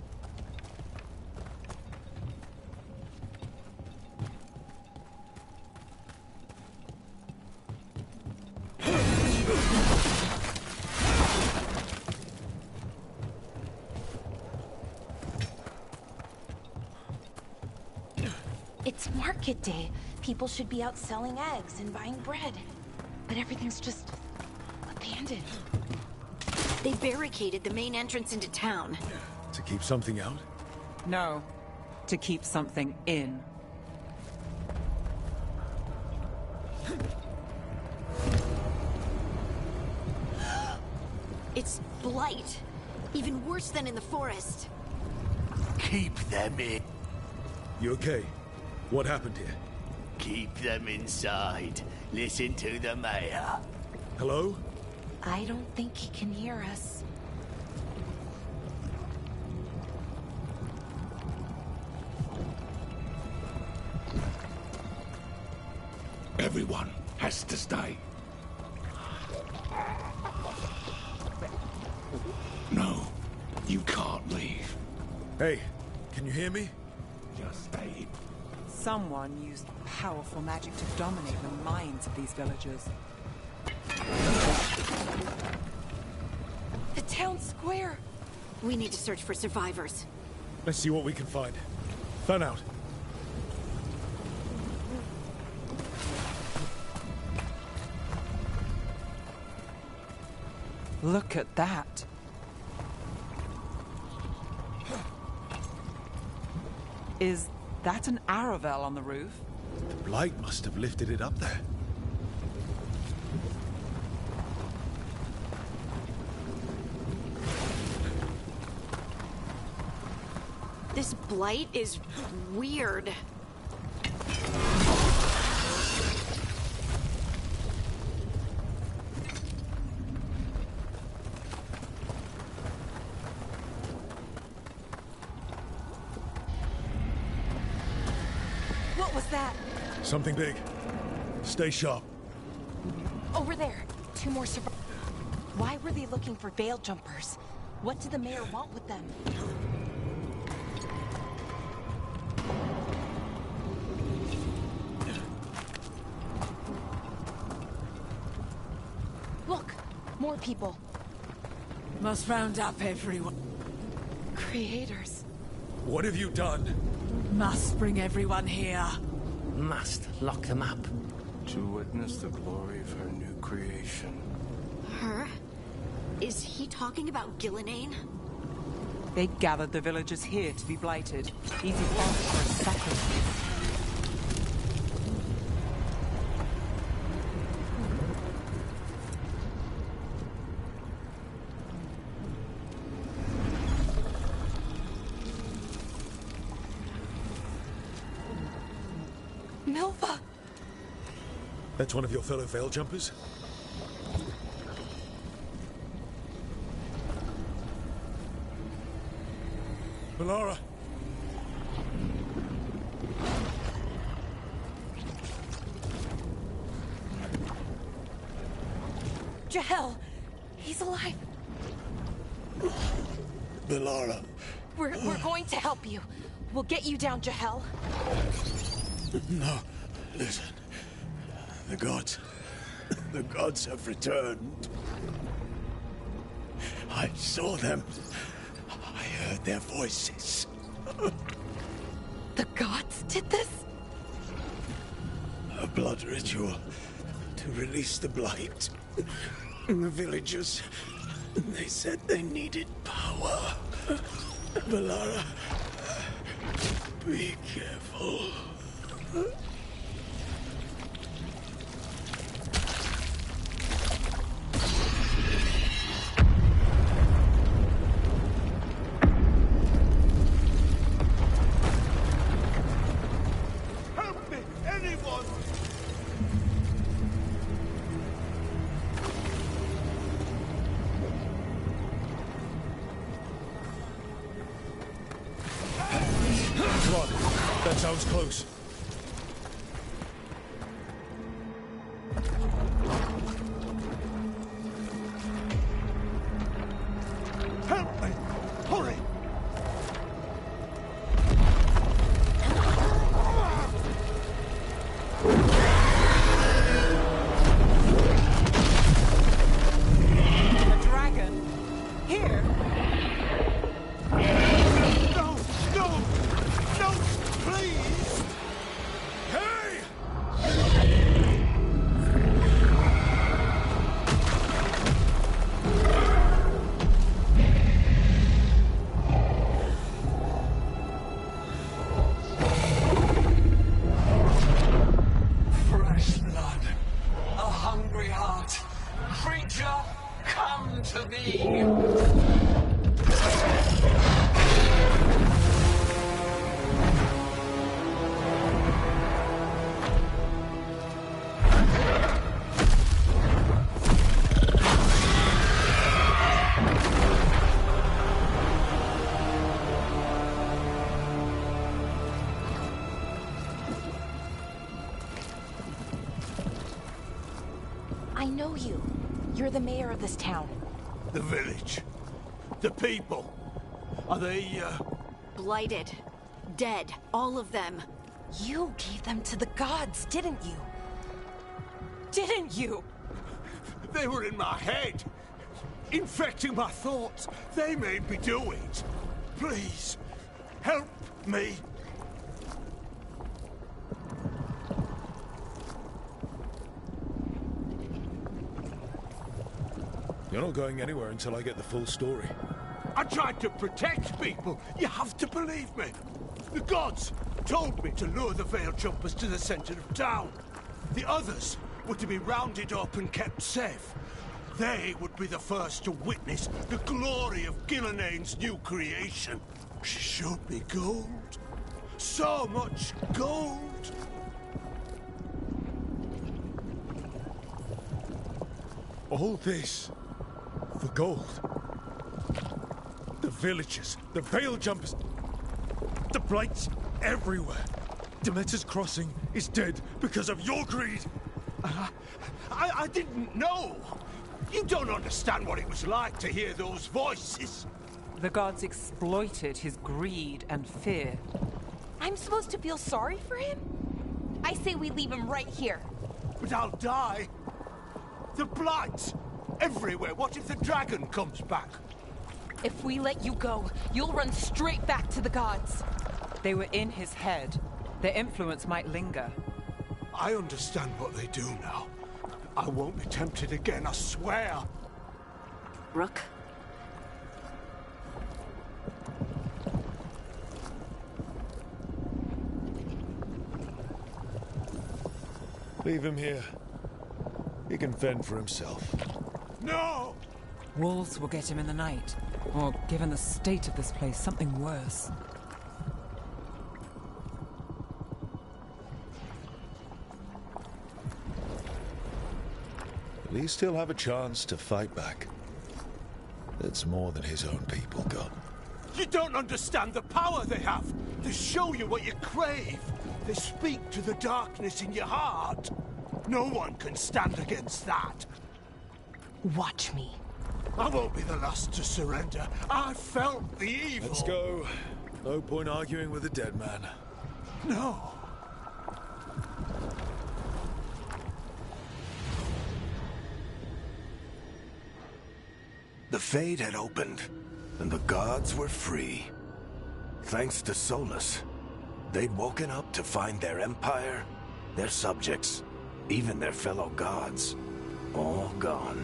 Speaker 6: It's market day. People should be out selling eggs and buying bread. But everything's just abandoned.
Speaker 3: They barricaded the main entrance into town.
Speaker 1: To keep something out?
Speaker 2: No, to keep something in.
Speaker 3: It's blight. Even worse than in the forest.
Speaker 9: Keep them in.
Speaker 1: You okay? What happened here?
Speaker 9: Keep them inside. Listen to the mayor.
Speaker 1: Hello?
Speaker 6: I don't think he can hear us.
Speaker 8: Everyone has to stay. No, you can't leave.
Speaker 1: Hey, can you hear me?
Speaker 8: Just stay.
Speaker 2: Someone used powerful magic to dominate the minds of these villagers.
Speaker 6: The town square!
Speaker 3: We need to search for survivors.
Speaker 1: Let's see what we can find. Fan out.
Speaker 2: Look at that. Is that an Aravel on the roof?
Speaker 1: The blight must have lifted it up there.
Speaker 3: This blight is weird.
Speaker 6: What was was that?
Speaker 1: Something big. Stay sharp.
Speaker 6: Over there. 2 more survivors. Why were they looking for veil jumpers? What did the mayor want with them? Look! More people.
Speaker 2: Must round up everyone.
Speaker 6: Creators.
Speaker 1: What have you done?
Speaker 2: Must bring everyone here.
Speaker 10: Must lock them up.
Speaker 11: To witness the glory of her new creation.
Speaker 3: Her? Is he talking about Gillenane?
Speaker 2: They gathered the villagers here to be blighted. Easy fodder for a sacrifice.
Speaker 6: Milva!
Speaker 1: That's one of your fellow veil jumpers? Valara!
Speaker 6: Jahel! He's alive!
Speaker 8: Valara.
Speaker 6: We're going to help you. We'll get you down, Jahel.
Speaker 8: No, listen. The gods have returned. I saw them. I heard their voices.
Speaker 6: The gods did this?
Speaker 8: A blood ritual to release the blight. The villagers, they said they needed power. Valara, be careful.
Speaker 9: Help me, anyone!
Speaker 1: Run! That sounds close.
Speaker 9: Help me! Hurry!
Speaker 2: A dragon? Here?
Speaker 9: No! No! No! Please!
Speaker 1: Hey!
Speaker 10: Fresh blood. A hungry heart. Creature, come to me.
Speaker 6: I know you. You're the mayor of this town.
Speaker 9: The village. The people. Are they,
Speaker 3: Blighted. Dead. All of them.
Speaker 6: You gave them to the gods, didn't you? Didn't you?
Speaker 9: They were in my head. Infecting my thoughts. They made me do it. Please, help me.
Speaker 1: You're not going anywhere until I get the full story.
Speaker 9: I tried to protect people. You have to believe me. The gods told me to lure the Veil Jumpers to the center of town. The others were to be rounded up and kept safe. They would be the first to witness the glory of Gillenane's new creation. She showed me gold. So much gold.
Speaker 1: All this for gold. The villagers, the veil jumpers, the blights everywhere. Demeter's crossing is dead because of your greed!
Speaker 9: I didn't know! You don't understand what it was like to hear those voices!
Speaker 2: The gods exploited his greed and fear.
Speaker 6: I'm supposed to feel sorry for him? I say we leave him right here.
Speaker 9: But I'll die! The Blight! Everywhere! What if the dragon comes back?
Speaker 6: If we let you go, you'll run straight back to the gods.
Speaker 2: They were in his head. Their influence might linger.
Speaker 9: I understand what they do now. I won't be tempted again, I swear!
Speaker 3: Rook?
Speaker 1: Leave him here. He can fend for himself.
Speaker 9: No!
Speaker 2: Wolves will get him in the night. Or, given the state of this place, something worse.
Speaker 1: At least he'll have a chance to fight back. That's more than his own people got.
Speaker 9: You don't understand the power they have! They show you what you crave! They speak to the darkness in your heart! No one can stand against that!
Speaker 6: Watch me.
Speaker 9: I won't be the last to surrender. I felt the evil!
Speaker 1: Let's go. No point arguing with a dead man.
Speaker 9: No!
Speaker 12: The Fade had opened, and the gods were free. Thanks to Solus, they'd woken up to find their empire, their subjects, even their fellow gods, all gone.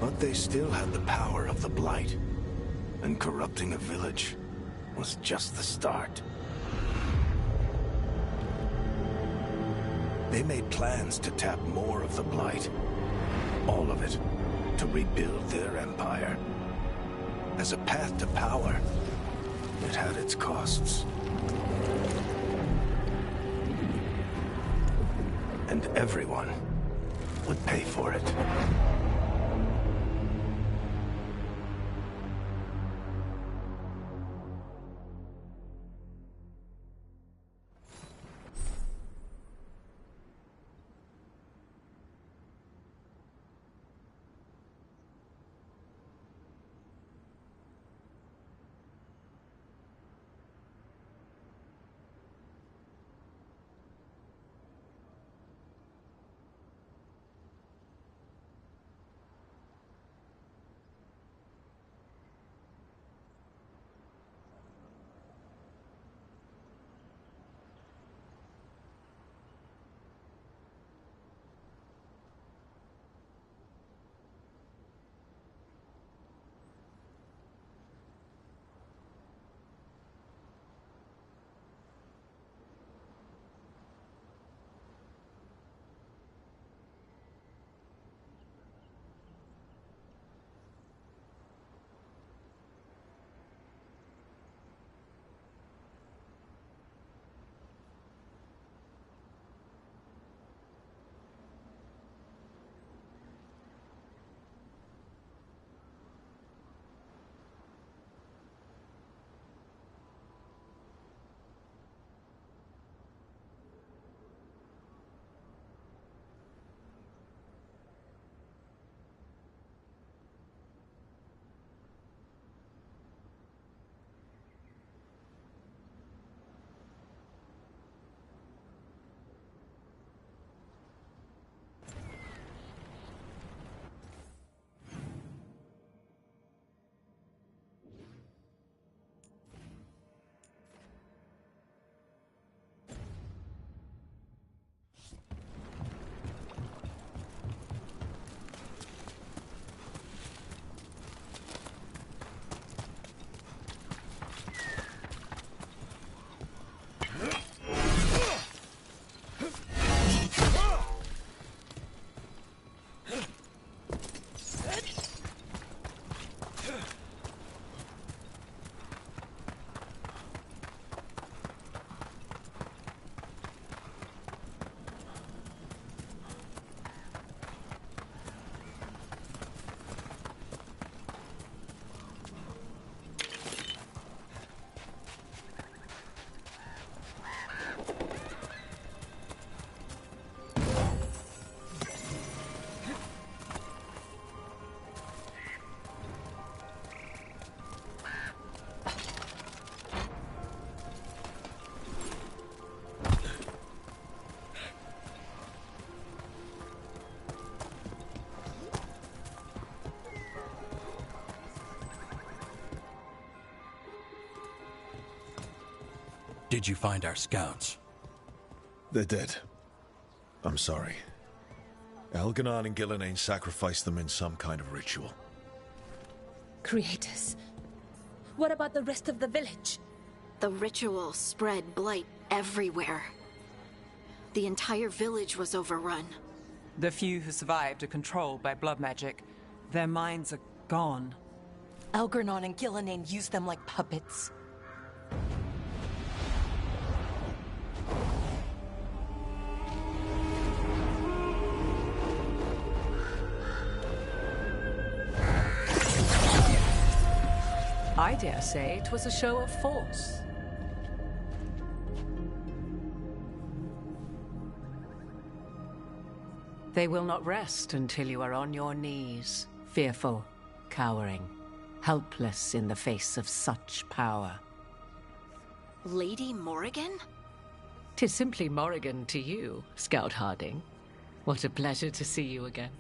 Speaker 12: But they still had the power of the Blight, and corrupting a village was just the start. They made plans to tap more of the Blight, all of it, to rebuild their empire. As a path to power, it had its costs. And everyone would pay for it.
Speaker 4: did you find our scouts?
Speaker 1: They're dead. I'm sorry. Elganon and Gillenane sacrificed them in some kind of ritual.
Speaker 5: Creators. What about the rest of the village?
Speaker 3: The ritual spread blight everywhere. The entire village was overrun.
Speaker 2: The few who survived are controlled by blood magic. Their minds are gone.
Speaker 6: Elgarnon and Gillenane used them like puppets.
Speaker 13: I dare say it was a show of force. They will not rest until you are on your knees, fearful, cowering, helpless in the face of such power.
Speaker 3: Lady Morrigan?
Speaker 13: 'Tis simply Morrigan to you, Scout Harding. What a pleasure to see you again.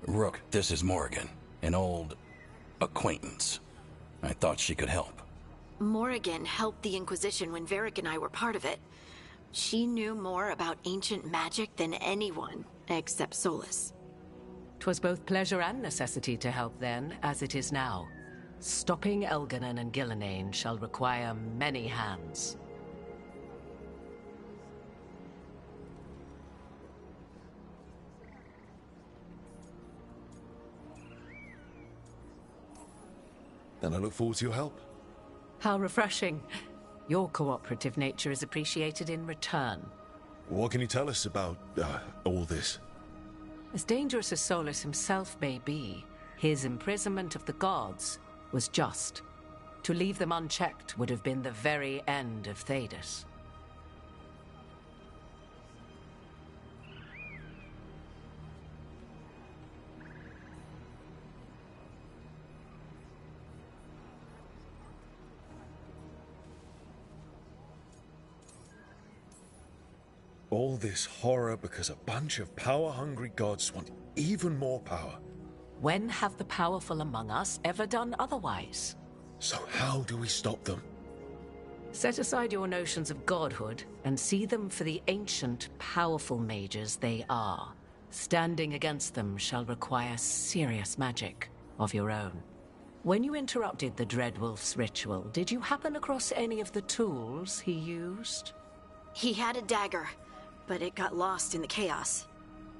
Speaker 4: Rook, this is Morrigan, an old acquaintance. I thought she could help.
Speaker 3: Morrigan helped the Inquisition when Varric and I were part of it. She knew more about ancient magic than anyone, except Solus.
Speaker 13: 'Twas both pleasure and necessity to help then, as it is now. Stopping Elganon and Gillenane shall require many hands.
Speaker 1: Then I look forward to your help.
Speaker 13: How refreshing. Your cooperative nature is appreciated in return.
Speaker 1: What can you tell us about all this?
Speaker 13: As dangerous as Solus himself may be, his imprisonment of the gods was just. To leave them unchecked would have been the very end of Thedas.
Speaker 1: All this horror because a bunch of power-hungry gods want even more power.
Speaker 13: When have the powerful among us ever done otherwise?
Speaker 1: So how do we stop them?
Speaker 13: Set aside your notions of godhood and see them for the ancient, powerful mages they are. Standing against them shall require serious magic of your own. When you interrupted the Dreadwolf's ritual, did you happen across any of the tools he used?
Speaker 3: He had a dagger, but it got lost in the chaos.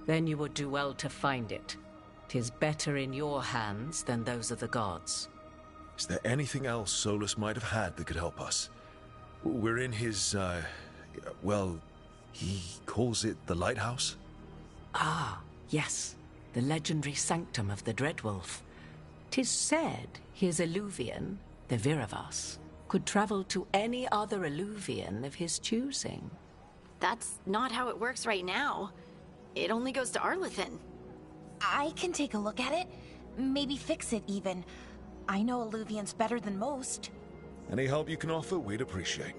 Speaker 13: Then you would do well to find it. 'Tis better in your hands than those of the gods.
Speaker 1: Is there anything else Solus might have had that could help us? We're in his, well, he calls it the lighthouse?
Speaker 13: Ah, yes. The legendary sanctum of the Dreadwolf. 'Tis said his Illuvian, the Viravas, could travel to any other Illuvian of his choosing.
Speaker 3: That's not how it works right now. It only goes to Arlethan.
Speaker 6: I can take a look at it. Maybe fix it, even. I know Illuvians better than most.
Speaker 1: Any help you can offer, we'd appreciate.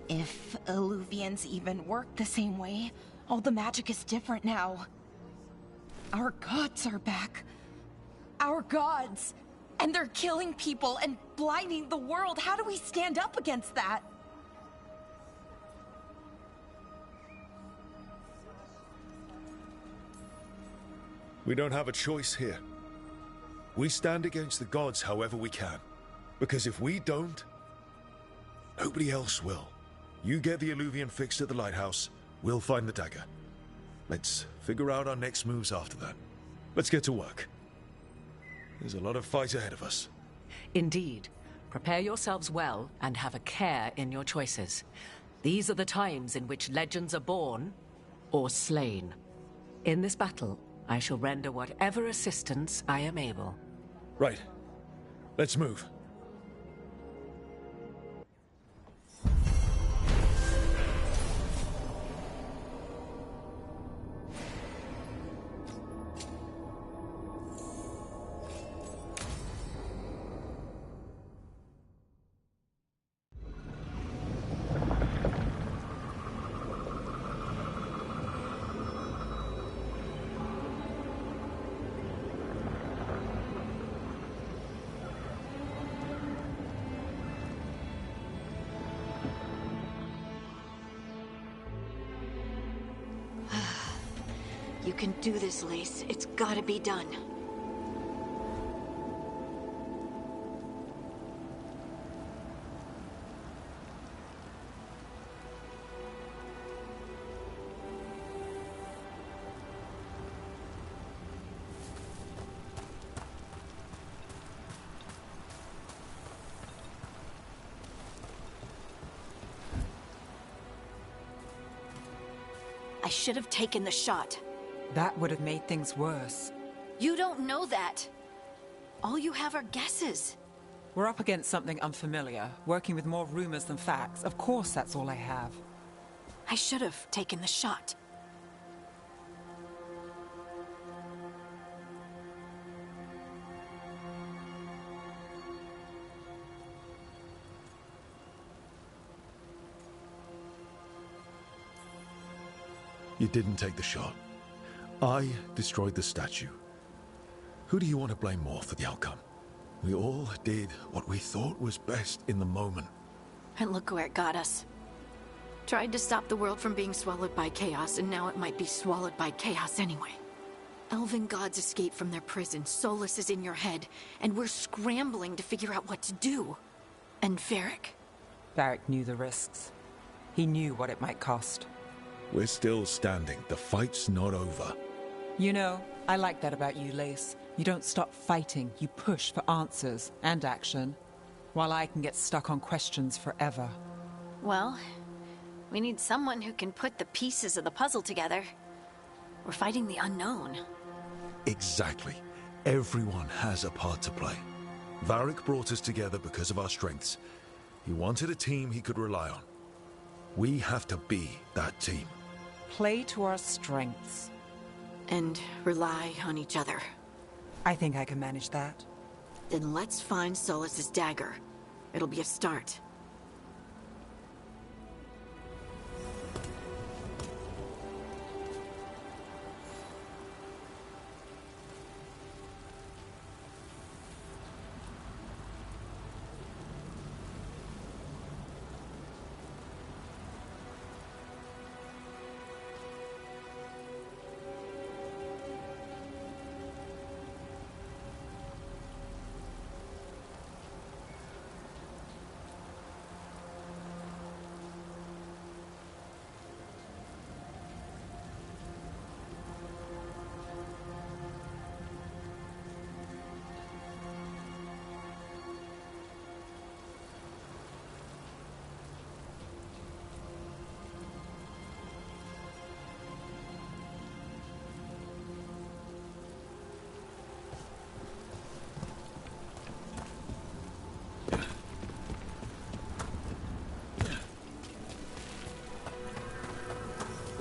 Speaker 6: If Illuvians even work the same way, all the magic is different now. Our gods are back. Our gods! And they're killing people and blinding the world. How do we stand up against that?
Speaker 1: We don't have a choice here. We stand against the gods however we can. Because if we don't, nobody else will. You get the Illuvian fixed at the lighthouse, we'll find the dagger. Let's figure out our next moves after that. Let's get to work. There's a lot of fight ahead of us.
Speaker 13: Indeed. Prepare yourselves well and have a care in your choices. These are the times in which legends are born or slain. In this battle, I shall render whatever assistance I am able.
Speaker 1: Right. Let's move.
Speaker 3: can do this, Lace. It's gotta be done. I should have taken the shot.
Speaker 2: That would have made things worse.
Speaker 3: You don't know that. All you have are guesses.
Speaker 2: We're up against something unfamiliar, working with more rumors than facts. Of course that's all I have.
Speaker 3: I should have taken the shot.
Speaker 1: You didn't take the shot. I destroyed the statue. Who do you want to blame more for the outcome? We all did what we thought was best in the moment.
Speaker 3: And look where it got us. Tried to stop the world from being swallowed by chaos, and now it might be swallowed by chaos anyway. Elven gods escaped from their prison, Solus is in your head, and we're scrambling to figure out what to do. And Varric?
Speaker 2: Varric knew the risks. He knew what it might cost.
Speaker 1: We're still standing. The fight's not over.
Speaker 2: You know, I like that about you, Lace. You don't stop fighting. You push for answers and action, while I can get stuck on questions forever.
Speaker 3: Well, we need someone who can put the pieces of the puzzle together. We're fighting the unknown.
Speaker 1: Exactly. Everyone has a part to play. Varric brought us together because of our strengths. He wanted a team he could rely on. We have to be that team.
Speaker 2: Play to our strengths.
Speaker 3: And rely on each other.
Speaker 2: I think I can manage that.
Speaker 3: Then let's find Solus's dagger. It'll be a start.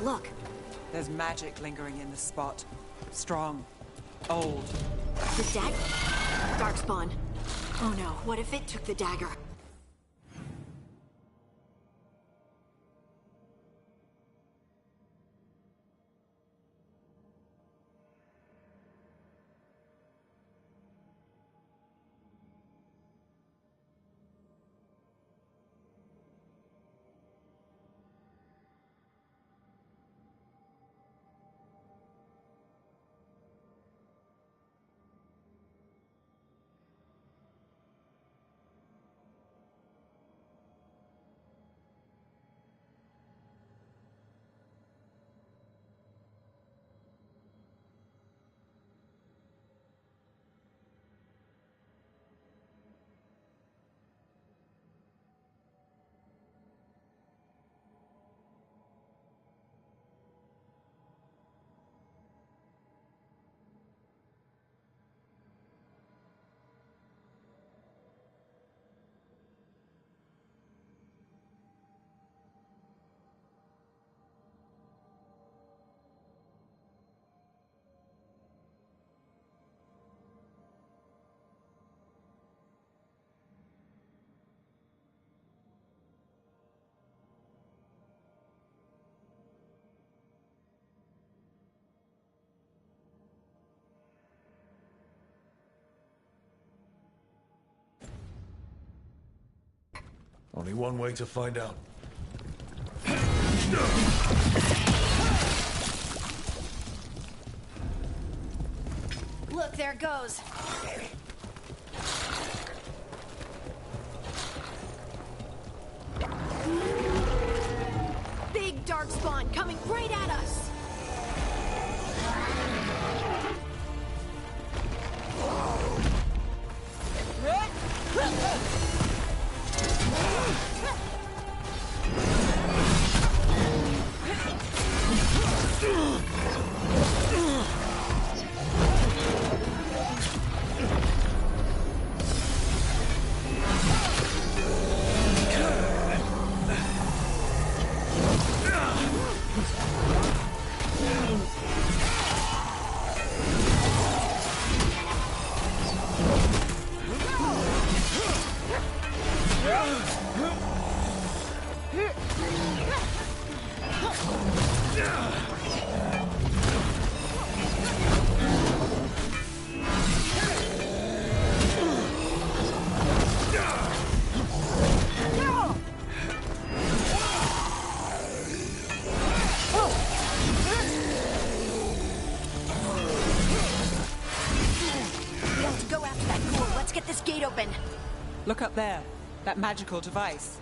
Speaker 3: Look.
Speaker 2: There's magic lingering in this spot. Strong. Old.
Speaker 3: The dagger? Darkspawn. Oh no, what if it took the dagger?
Speaker 1: Only one way to find out.
Speaker 3: there it goes. Big darkspawn coming right at us.
Speaker 2: Look up there. That magical device.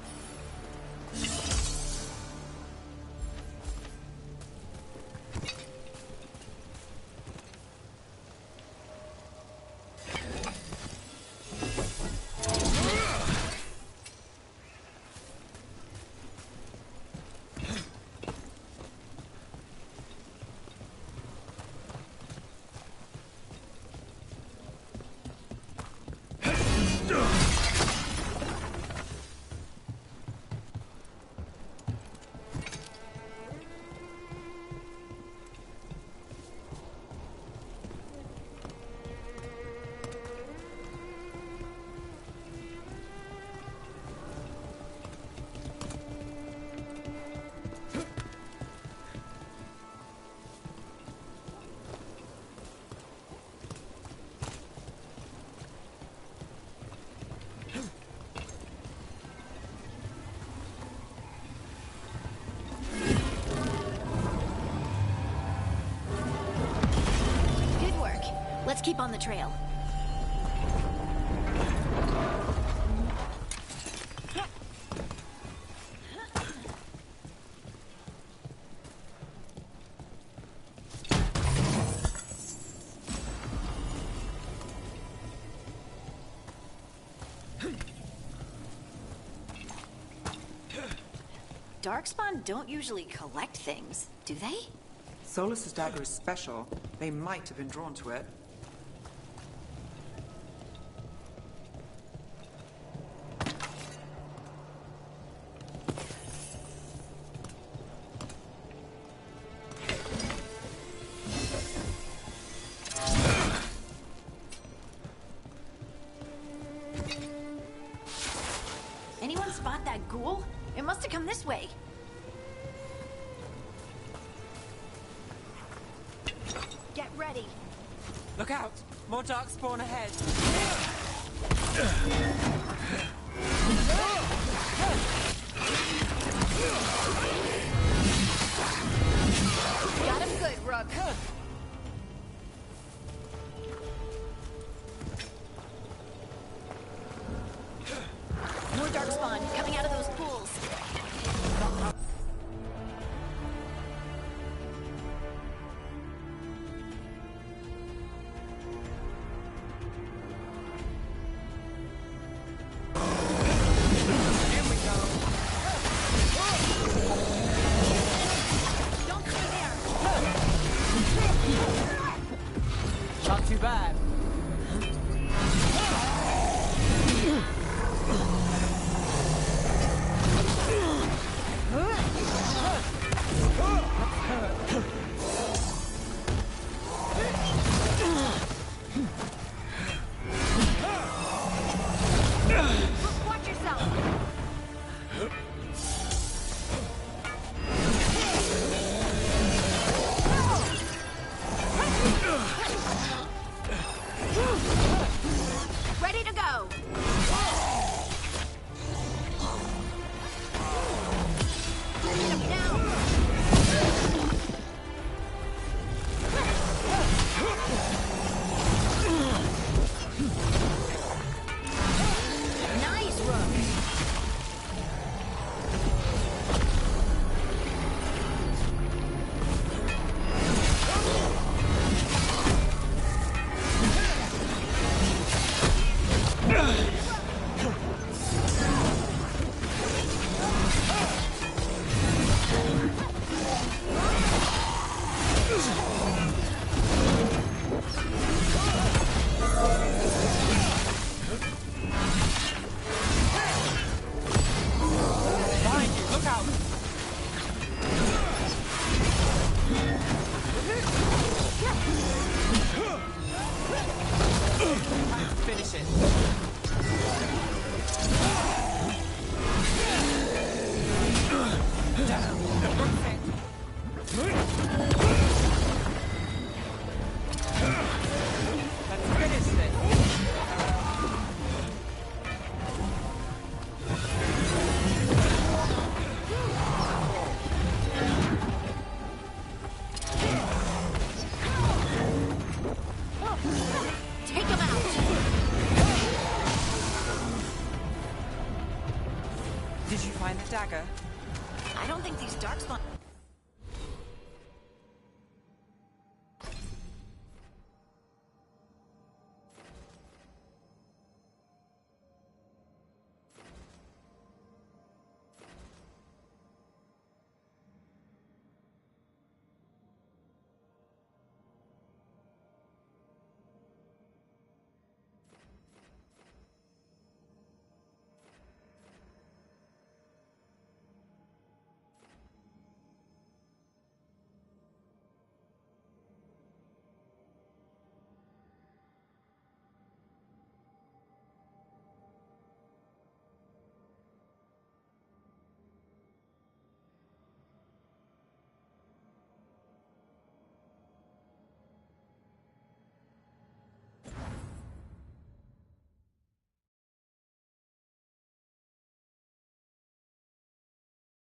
Speaker 3: Let's keep on the trail. Darkspawn don't usually collect things, do they?
Speaker 2: Solus's dagger is special. They might have been drawn to it.
Speaker 3: Anyone spot that ghoul? It must have come this way. Get ready.
Speaker 2: Look out! More darkspawn ahead.
Speaker 3: Got him good, Rook. More darkspawn coming out of those pools.
Speaker 2: Not too bad.
Speaker 3: Watch yourself. Ready to go. Hit him now.
Speaker 2: Finish it. Let's finish this.
Speaker 3: Take him out!
Speaker 2: Did you find the dagger?
Speaker 3: I don't think these darkspawn...